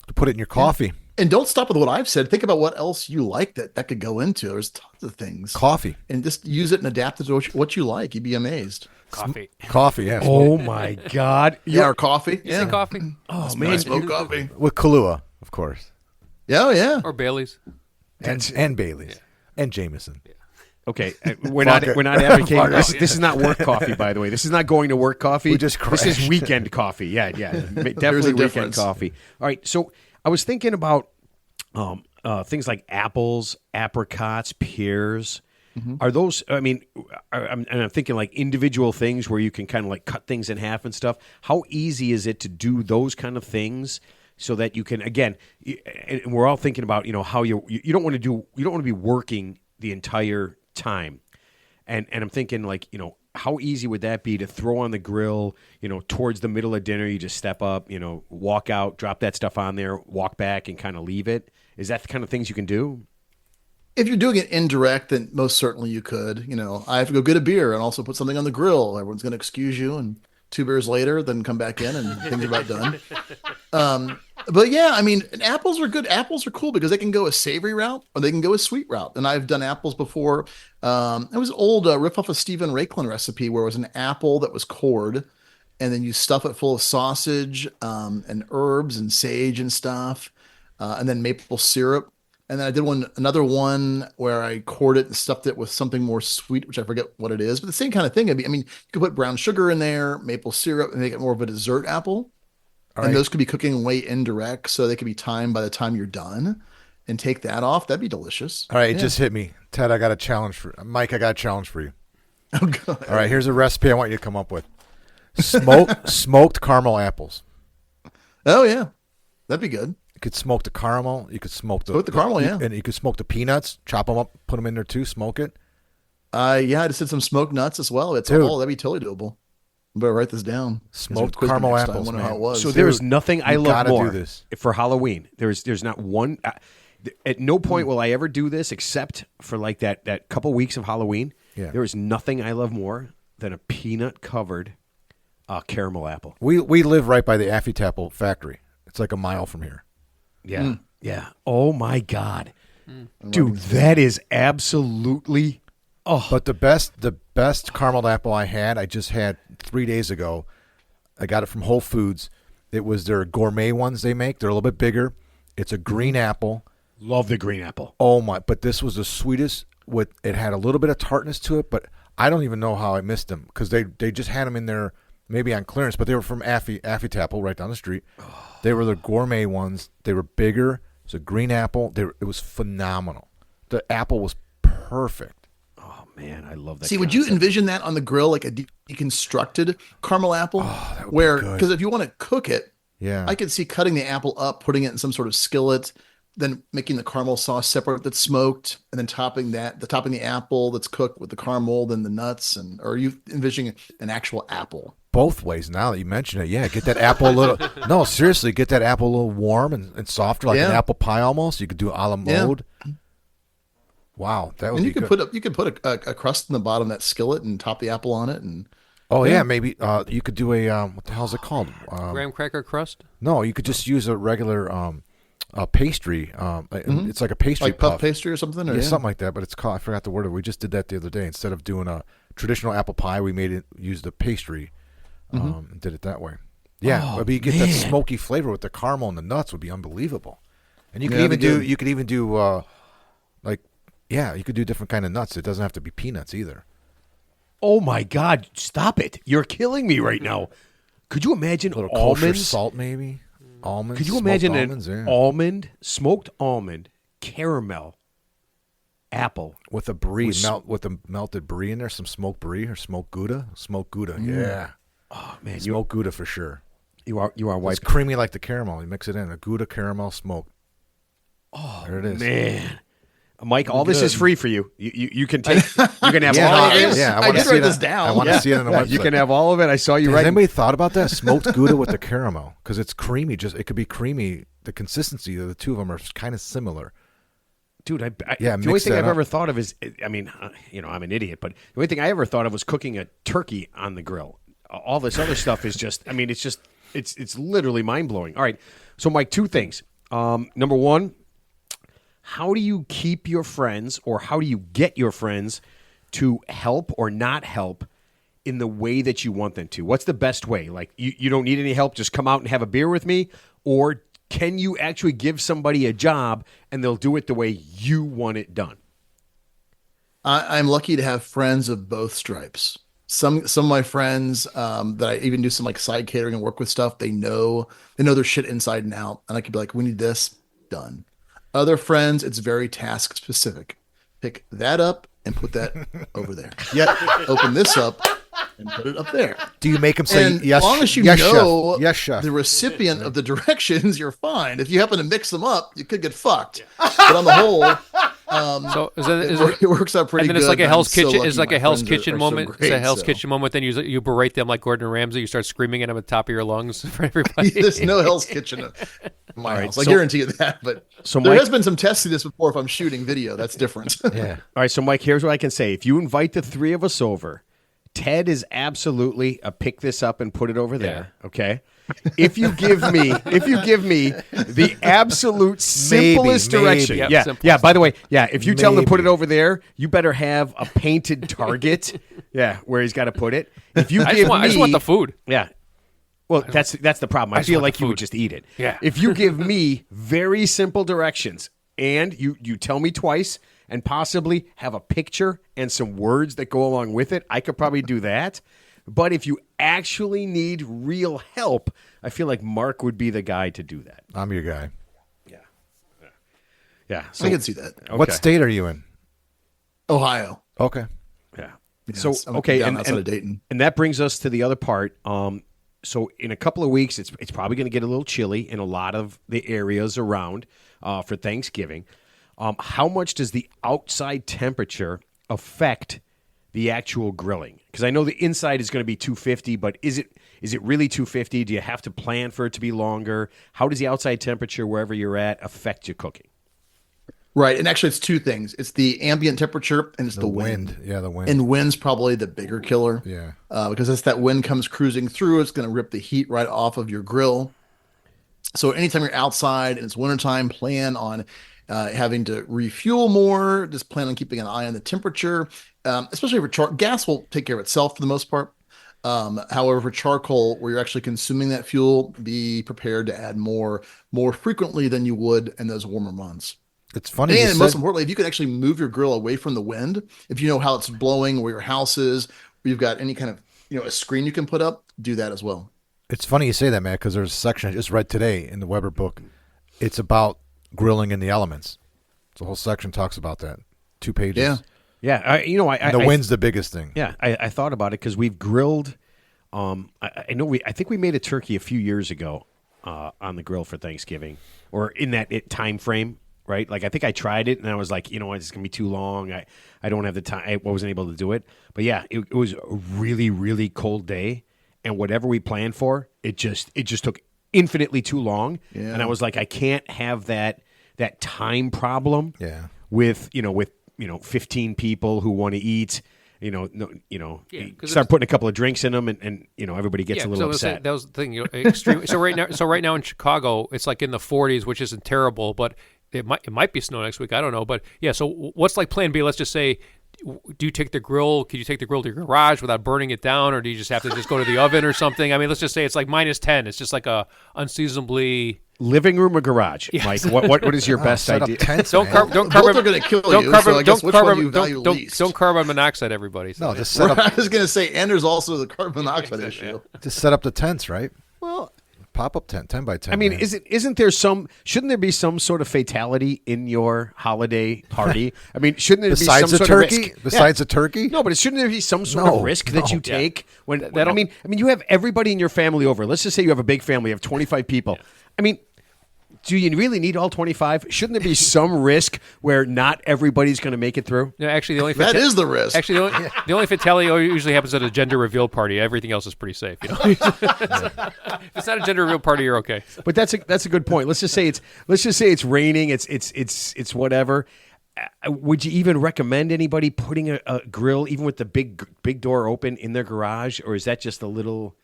To put it in your coffee. And don't stop with what I've said. Think about what else you like that could go into. There's tons of things. Coffee. And just use it and adapt it to what you like. You'd be amazed. Coffee. Coffee, yeah. Oh my God! Yeah, or coffee. You say coffee? Oh man, Smoke coffee. With Kahlua, of course. Yeah, yeah. Or Bailey's. And Bailey's. And Jameson. Okay, we're not advocating this. This is not work coffee, by the way. This is not going to work coffee. We just this is crashed. weekend coffee. Yeah, definitely weekend difference. coffee. All right, so I was thinking about things like apples, apricots, pears. Are those? I mean, I'm thinking like individual things where you can kind of like cut things in half and stuff. How easy is it to do those kind of things? So that you can, again, and we're all thinking about, how you don't want to be working the entire time. And I'm thinking like, how easy would that be to throw on the grill, towards the middle of dinner, you just step up, walk out, drop that stuff on there, walk back and kind of leave it. Is that the kind of things you can do? If you're doing it indirect, then most certainly you could. I have to go get a beer and also put something on the grill. Everyone's going to excuse you, and 2 beers later, then come back in and things are about done. But yeah, I mean, apples are good. Apples are cool because they can go a savory route or they can go a sweet route. And I've done apples before. It was old riff off a Stephen Raiklen recipe where it was an apple that was cored, and then you stuff it full of sausage and herbs and sage and stuff, and then maple syrup. And then I did another one where I cored it and stuffed it with something more sweet, which I forget what it is, but the same kind of thing. I mean, you could put brown sugar in there, maple syrup, and make it more of a dessert apple. And those could be cooking way indirect, so they could be timed by the time you're done, and take that off. That'd be delicious. All right, it just hit me. Ted, I got a challenge for Mike. I got a challenge for you. Oh, God. All right, here's a recipe I want you to come up with. Smoked caramel apples. Oh, yeah. That'd be good. You could smoke the caramel. You could smoke the caramel, yeah. And you could smoke the peanuts, chop them up, put them in there too, smoke it. Yeah, I just did some smoked nuts as well. Dude. That'd be totally doable. I better write this down. Smoked Quiz me caramel next time. apples, I wonder man. how it was. So there's nothing I love gotta more do this. for Halloween. There's not one. At no point will I ever do this except for like that couple weeks of Halloween. Yeah. There is nothing I love more than a peanut covered caramel apple. We live right by the Affy factory. It's like a mile from here. Yeah, yeah. Oh my God, dude, that is absolutely. Oh, But the best caramel apple I just had 3 days ago. I got it from Whole Foods. It was their gourmet ones they make. They're a little bit bigger. It's a green apple. love the green apple. Oh my! But this was the sweetest. It had a little bit of tartness to it, but I don't even know how I missed them because they just had them in there maybe on clearance, but they were from Affy right down the street. They were the gourmet ones. They were bigger. It was a green apple. It was phenomenal. The apple was perfect. Oh man, I love that. See, would you concept. envision that on the grill, like a deconstructed caramel apple? Oh, that would be where, good. because if you want to cook it, Yeah. I could see cutting the apple up, putting it in some sort of skillet, then making the caramel sauce separate that's smoked, and then topping the apple that's cooked with the caramel, then the nuts, or are you envisioning an actual apple? Both ways now that you mention it. Yeah, get that apple a little. No, seriously, get that apple a little warm and softer, like an apple pie almost. You could do a la mode. Yeah. Wow, that would And be you could good. you could put a crust in the bottom of that skillet and top the apple on it, and Yeah, maybe you could do a what the hell is it called? Graham cracker crust? No, you could just use a regular pastry. It's like a pastry like puff pastry or something, or something like that. But it's called. I forgot the word. We just did that the other day. Instead of doing a traditional apple pie, we used a pastry. And did it that way. Yeah, but you get that smoky flavor with the caramel and the nuts would be unbelievable. And you could even do you could do different kind of nuts. It doesn't have to be peanuts either. Oh my God! Stop it! You're killing me right now. Could you imagine A little kosher almonds? salt, maybe almonds. Could you smoked imagine almonds, an smoked almond, caramel, apple? with a brie with a melted brie in there, some smoked brie or smoked Gouda? Smoked Gouda, yeah. Oh man, Smoked Gouda for sure. you are It's wiping. creamy like the caramel. You mix it in a Gouda caramel smoked. Oh, there it is. Man, Mike, all this is free for you. You can take. You can have Yeah, all of I this. yeah. I want to did see write it this on- down. I want to see it on the website. You can have all of it. I saw you Has right. anybody thought about that? Smoked Gouda with the caramel, because it's creamy. It could be creamy. The consistency of the two of them are kind of similar. Dude, Yeah, the only mix thing that I've up. ever thought of is, I'm an idiot, but the only thing I ever thought of was cooking a turkey on the grill. All this other stuff is just, it's literally mind blowing. All right, so Mike, two things. Number one, how do you keep your friends, or how do you get your friends to help or not help in the way that you want them to? What's the best way? Like, you don't need any help, just come out and have a beer with me? Or can you actually give somebody a job and they'll do it the way you want it done? I'm lucky to have friends of both stripes. Some of my friends that I even do some like side catering and work with stuff, they know their shit inside and out, and I could be like, we need this done. Other friends, it's very task specific. Pick that up and put that over there. Yeah. Open this up and put it up there. Do you make them say And yes? as long as you yes, know chef. Yes, chef. the recipient of the directions, you're fine. If you happen to mix them up, you could get fucked. But on the whole, So it works out pretty and then good. it's like a I'm Hell's so Kitchen. lucky It's like my a Hell's friends are Kitchen so moment. great, It's a Hell's so. Kitchen moment. Then you berate them like Gordon Ramsay. You start screaming at them at the top of your lungs for everybody. There's no Hell's Kitchen in my house. I so- guarantee you that. But So there Mike- has been some testing this before. If I'm shooting video, that's different. Yeah. All right, so Mike, here's what I can say. If you invite the three of us over, Ted is absolutely a pick this up and put it over there. Okay. If you give me the absolute simplest Maybe. direction, Yep, yeah, simplest. yeah. By the way, yeah, if you tell him to put it Maybe. over there, you better have a painted target, yeah, where he's got to put it. If you I give just want the food. yeah. Well, that's the problem. I just feel want like the you would food. just eat it. Yeah. If you give me very simple directions and you tell me twice and possibly have a picture and some words that go along with it, I could probably do that. But if you actually need real help, I feel like Mark would be the guy to do that. I'm your guy. Yeah. So, I can see that. What okay. state are you in? Ohio. Okay. Yeah. Yes, So I'm okay, down and, outside and, of Dayton. and that brings us to the other part. So in a couple of weeks, it's probably going to get a little chilly in a lot of the areas around for Thanksgiving. How much does the outside temperature affect the actual grilling? Because I know the inside is going to be 250, but is it really 250? Do you have to plan for it to be longer? How does the outside temperature, wherever you're at, affect your cooking? Right. And actually, it's two things. It's the ambient temperature and it's the Wind. Yeah, the wind. And wind's probably the bigger killer. Yeah. Because as that wind comes cruising through, it's going to rip the heat right off of your grill. So anytime you're outside and it's wintertime, plan on having to refuel more. Just plan on keeping an eye on the temperature, especially for gas will take care of itself for the most part. However, for charcoal, where you're actually consuming that fuel, be prepared to add more frequently than you would in those warmer months. It's funny. And you most said- importantly, if you can actually move your grill away from the wind, if you know how it's blowing, where your house is, where you've got any kind of a screen you can put up, do that as well. It's funny you say that, Matt, because there's a section I just read today in the Weber book. It's about grilling in the elements. The whole section talks about that. 2 pages. Yeah. Yeah, And the wind's the biggest thing. Yeah, I thought about it because we've grilled. I think we made a turkey a few years ago on the grill for Thanksgiving, or in that time frame, right? Like I think I tried it and I was like, it's gonna be too long. I don't have the time. I wasn't able to do it. But yeah, it was a really really cold day, and whatever we planned for, it just took infinitely too long. Yeah. And I was like, I can't have that time problem. Yeah. With 15 people who want to eat. Yeah, start putting a couple of drinks in them, and everybody gets a little upset. That was the thing. Extreme. so right now in Chicago, it's like in the 40s, which isn't terrible, but it might be snow next week. I don't know, but yeah. So what's like Plan B? Let's just say, do you take the grill? Could you take the grill to your garage without burning it down, or do you just have to just go to the oven or something? I mean, let's just say it's like -10. It's just like a unseasonably. Living room or garage, Mike? What is your best Set idea? up tents, Don't man. don't Both are going to kill you. So I guess which one do you value least? don't carbon monoxide, everybody. So, No, just set I up was going to say, and there's also the carbon monoxide issue. just set up the tents, right? Well, Pop-up tent, 10 by 10. I mean, man. isn't there shouldn't there be some sort of fatality in your holiday party? I mean, shouldn't there besides be a some sort turkey? of risk? Besides a turkey? No, but shouldn't there be some sort No, of risk that you no. take when I mean, you have everybody in your family over. Let's just say you have a big family, you have 25 people. I mean, do you really need all 25? Shouldn't there be some risk where not everybody's going to make it through? no, actually, the only That is the risk. Actually, the only fatality usually happens at a gender reveal party. Everything else is pretty safe. If it's not a gender reveal party, you're okay. But that's a good point. Let's just say it's raining. It's whatever. Would you even recommend anybody putting a grill, even with the big door open, in their garage, or is that just a little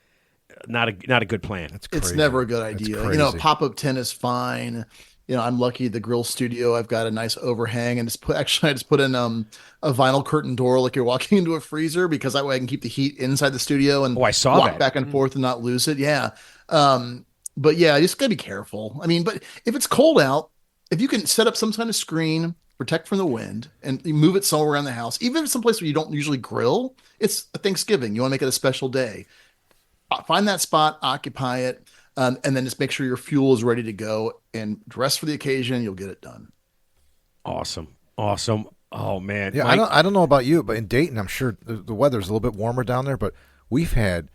not a good plan? That's It's crazy. never a good That's idea. crazy. Pop-up tent is fine. I'm lucky the grill studio, I've got a nice overhang and I just put in a vinyl curtain door like you're walking into a freezer because that way I can keep the heat inside the studio and Oh, I saw walk that. back and forth and not lose it. Yeah. But yeah, you just gotta be careful. I mean, but if it's cold out, if you can set up some kind of screen, protect from the wind, and you move it somewhere around the house, even if it's someplace where you don't usually grill, it's a Thanksgiving. You want to make it a special day. Find that spot, occupy it, and then just make sure your fuel is ready to go and dress for the occasion. You'll get it done. Awesome. Oh man. Yeah, Mike? I don't know about you, but in Dayton, I'm sure the weather's a little bit warmer down there, but we've had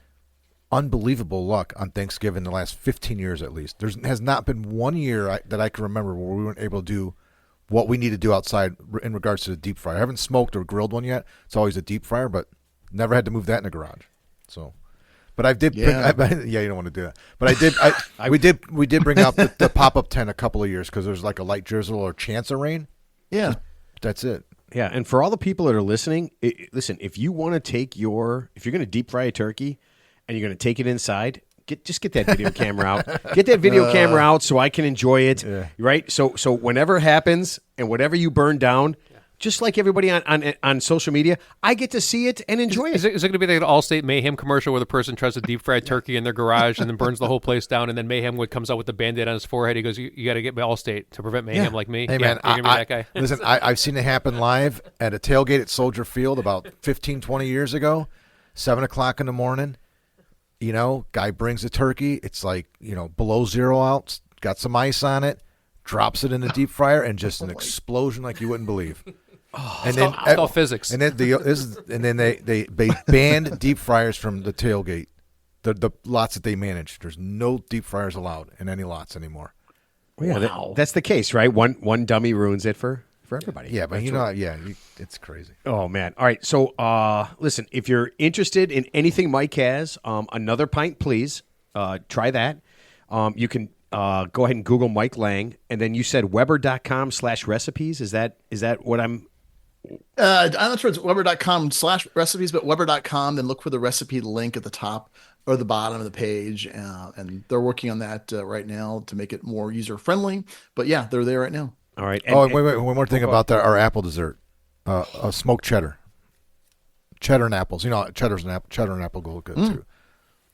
unbelievable luck on Thanksgiving the last 15 years at least. There has not been one year that I can remember where we weren't able to do what we need to do outside in regards to the deep fryer. I haven't smoked or grilled one yet. It's always a deep fryer, but never had to move that in the garage. So, but I did. Yeah. Yeah, you don't want to do that. But I did. We did bring out the pop-up tent a couple of years because there's like a light drizzle or chance of rain. Yeah. That's it. Yeah, and for all the people that are listening, listen, if you want to if you're going to deep fry a turkey and you're going to take it inside, just get that video camera out. Get that video camera out so I can enjoy it, right? So whenever it happens and whatever you burn down, just like everybody on social media, I get to see it and enjoy it. Is it going to be like an Allstate Mayhem commercial where the person tries to deep fry turkey in their garage and then burns the whole place down, and then Mayhem comes out with the Band-Aid on his forehead? He goes, "You got to get my Allstate to prevent mayhem like me." Hey, man, you're going to be that guy. Listen, I've seen it happen live at a tailgate at Soldier Field about 15, 20 years ago, 7 o'clock in the morning. Guy brings the turkey. It's like, below zero out, got some ice on it, drops it in the deep fryer, and just an explosion like you wouldn't believe. And then It's all physics. And then they banned deep fryers from the tailgate, the lots that they manage. There's no deep fryers allowed in any lots anymore. Yeah, that's the case, right? One dummy ruins it for everybody. Yeah, but it's crazy. Oh man! All right, so listen, if you're interested in anything Mike has, another pint, please try that. You can go ahead and Google Mike Lang, and then you said Weber.com/recipes. Is that what I'm? I'm not sure it's Weber.com/recipes, but Weber.com. Then look for the recipe link at the top or the bottom of the page, and they're working on that right now to make it more user friendly. But yeah, they're there right now. All right. Wait, one more thing about our apple dessert, smoked cheddar and apples. Cheddar and apple go good too.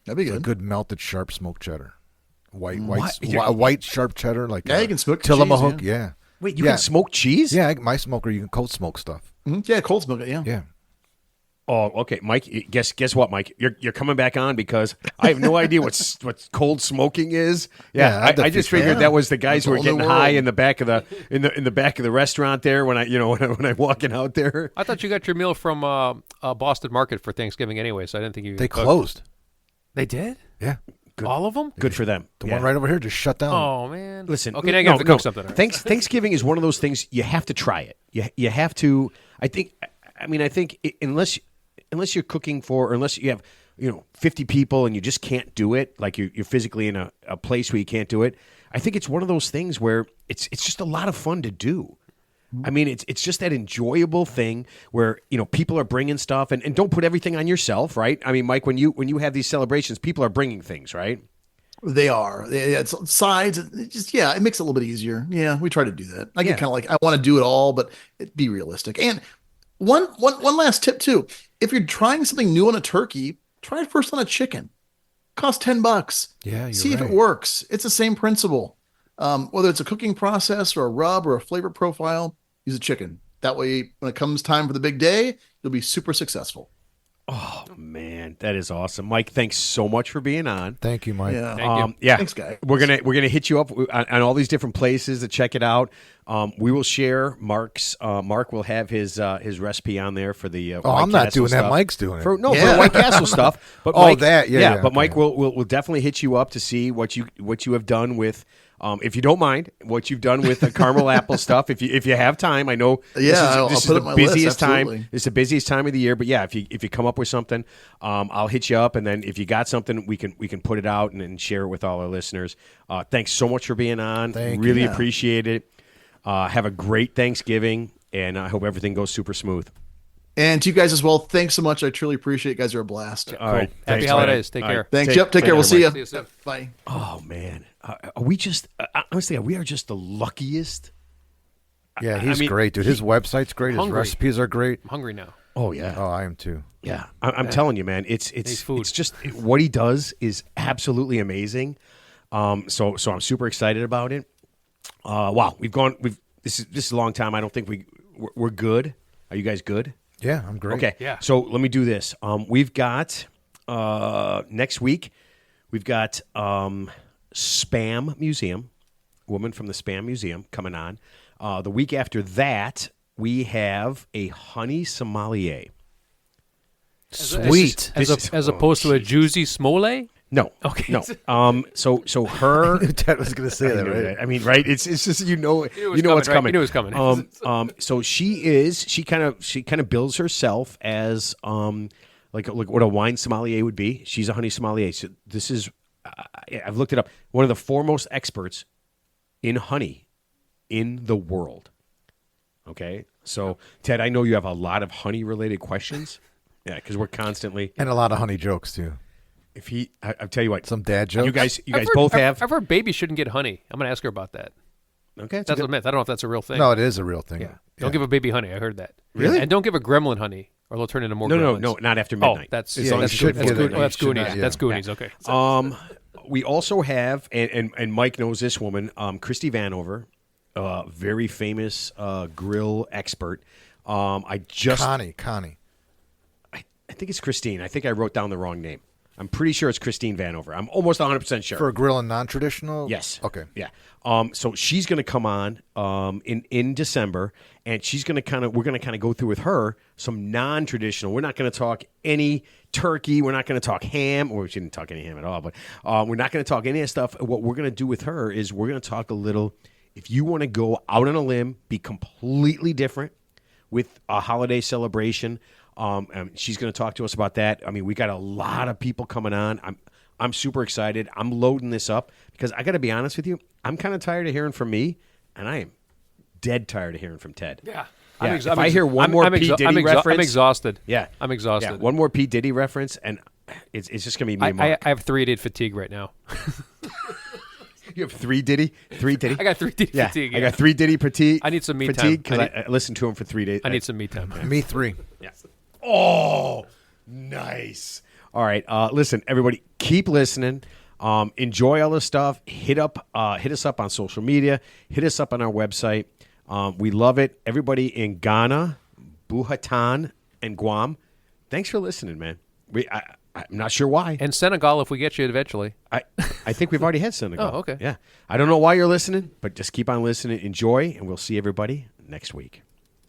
That'd be It's good. a good melted, sharp smoked cheddar, white sharp cheddar like Yeah, you can smoke Tillamook. cheese, Yeah. Wait, you can smoke cheese? Yeah, my smoker, you can cold smoke stuff. Yeah, cold smoke it. Yeah. Yeah. Oh, okay, Mike. Guess what, Mike? You're coming back on because I have no idea what cold smoking is. Yeah, I just figured that was the guys who were getting high in the back of the in the back of the restaurant there when I'm walking out there. I thought you got your meal from Boston Market for Thanksgiving anyway, so I didn't think you. They closed. They did? Yeah. All of them? Good for them. The one right over here just shut down. Oh man! Listen, okay, now you have to cook something. Thanksgiving is one of those things you have to try it. You have to. I think unless you're cooking or unless you have 50 people and you just can't do it, like you're physically in a place where you can't do it. I think it's one of those things where it's just a lot of fun to do. I mean, it's just that enjoyable thing where people are bringing stuff and don't put everything on yourself, right? I mean, Mike, when you have these celebrations, people are bringing things, right? They are. It's sides. It makes it a little bit easier. Yeah, we try to do that. I get kind of like I want to do it all, but be realistic. And one last tip too: if you're trying something new on a turkey, try it first on a chicken. Cost $10. Yeah, you're see if right. it works. It's the same principle. Whether it's a cooking process or a rub or a flavor profile, use a chicken. That way, when it comes time for the big day, you'll be super successful. Oh man, that is awesome, Mike. Thanks so much for being on. Thank you, Mike. Yeah. Thank you. Yeah, Thanks, guy. We're gonna hit you up on all these different places to check it out. We will share Mark's. Mark will have his recipe on there for the. Oh, I'm not doing that. stuff. Mike's doing it. For the White Castle stuff. But Oh, Mike, that, yeah, But okay. Mike will definitely hit you up to see what you have done with. If you don't mind, what you've done with the caramel apple stuff, if you have time, I know Yeah, this is I'll put it the on my list, busiest time. absolutely. It's the busiest time of the year, but yeah, if you come up with something, I'll hit you up, and then if you got something, we can put it out and share it with all our listeners. Thanks so much for being on. Thank you. Really Yeah. appreciate it. Have a great Thanksgiving, and I hope everything goes super smooth. And to you guys as well, thanks so much. I truly appreciate it. You guys are a blast. All right. Happy Thanks, holidays. man. Take All right. care. Thanks. Yep. Take care. We'll see you. See you soon. Bye. Oh man, are we just honestly? We are just the luckiest. Yeah, he's mean, great, dude. His website's great. His Hungry. recipes are great. I'm hungry now. Oh yeah. Oh, I am too. Yeah, I'm telling you, man. It's food. it's just what he does is absolutely amazing. So I'm super excited about it. Wow, this is a long time. I don't think we're good. Are you guys good? Yeah, I'm great. Okay. Yeah. So let me do this. We've got next week. We've got Spam Museum, woman from the Spam Museum coming on. The week after that, we have a honey sommelier. Sweet. As opposed to a juicy smole? No. Okay. No. So her. Ted was going to say that, right? I mean, right? It's just you know what's right? You coming. knew it was coming. So she kind of bills herself as like what a wine sommelier would be. She's a honey sommelier. So this is I've looked it up. One of the foremost experts in honey in the world. Okay. So Ted, I know you have a lot of honey related questions. Yeah, because we're constantly And a lot of honey jokes, too. if I'll tell you what. Some dad jokes. You guys both have. I've heard babies shouldn't get honey. I'm going to ask her about that. Okay, That's a myth. I don't know if that's a real thing. No, it is a real thing. Yeah. Don't give a baby honey. I heard that. Really? And don't give a gremlin honey, or they'll turn into more No, gremlins. not after Oh, midnight. that's As long as that's you good. should That's get good. it. Oh, that's You should Goonies. not, yeah. That's Goonies. Okay. We also have, and Mike knows this woman, Christy Vanover, very famous grill expert. Connie. I think it's Christine. I think I wrote down the wrong name. I'm pretty sure it's Christine Vanover. I'm almost 100% sure. For a grill and non-traditional? Yes. Okay. Yeah. So she's going to come on in December, and we're going to kind of go through with her some non-traditional. We're not going to talk any turkey. We're not going to talk ham, or we shouldn't talk any ham at all. But we're not going to talk any of that stuff. What we're going to do with her is we're going to talk a little. If you want to go out on a limb, be completely different with a holiday celebration. She's going to talk to us about that. I mean, we got a lot of people coming on. I'm super excited. I'm loading this up because I got to be honest with you. I'm kind of tired of hearing from me, and I am dead tired of hearing from Ted. Yeah. If I hear one more P. Diddy reference, I'm exhausted. Yeah, I'm exhausted. Yeah, one more P. Diddy reference, and it's just going to be me and Mark. I have 3 Diddy fatigue right now. You have 3 Diddy? 3 Diddy? I got 3 Diddy Yeah, fatigue. I got 3 Diddy fatigue. I need some me fatigue time. because I listened to him for 3 days. I need some me time. Me 3. Yeah. Oh, nice. All right. Listen, everybody, keep listening. Enjoy all this stuff. Hit us up on social media. Hit us up on our website. We love it. Everybody in Ghana, Buhatan, and Guam, thanks for listening, man. I'm not sure why. And Senegal, if we get you eventually. I think we've already had Senegal. Oh, okay. Yeah. I don't know why you're listening, but just keep on listening. Enjoy, and we'll see everybody next week.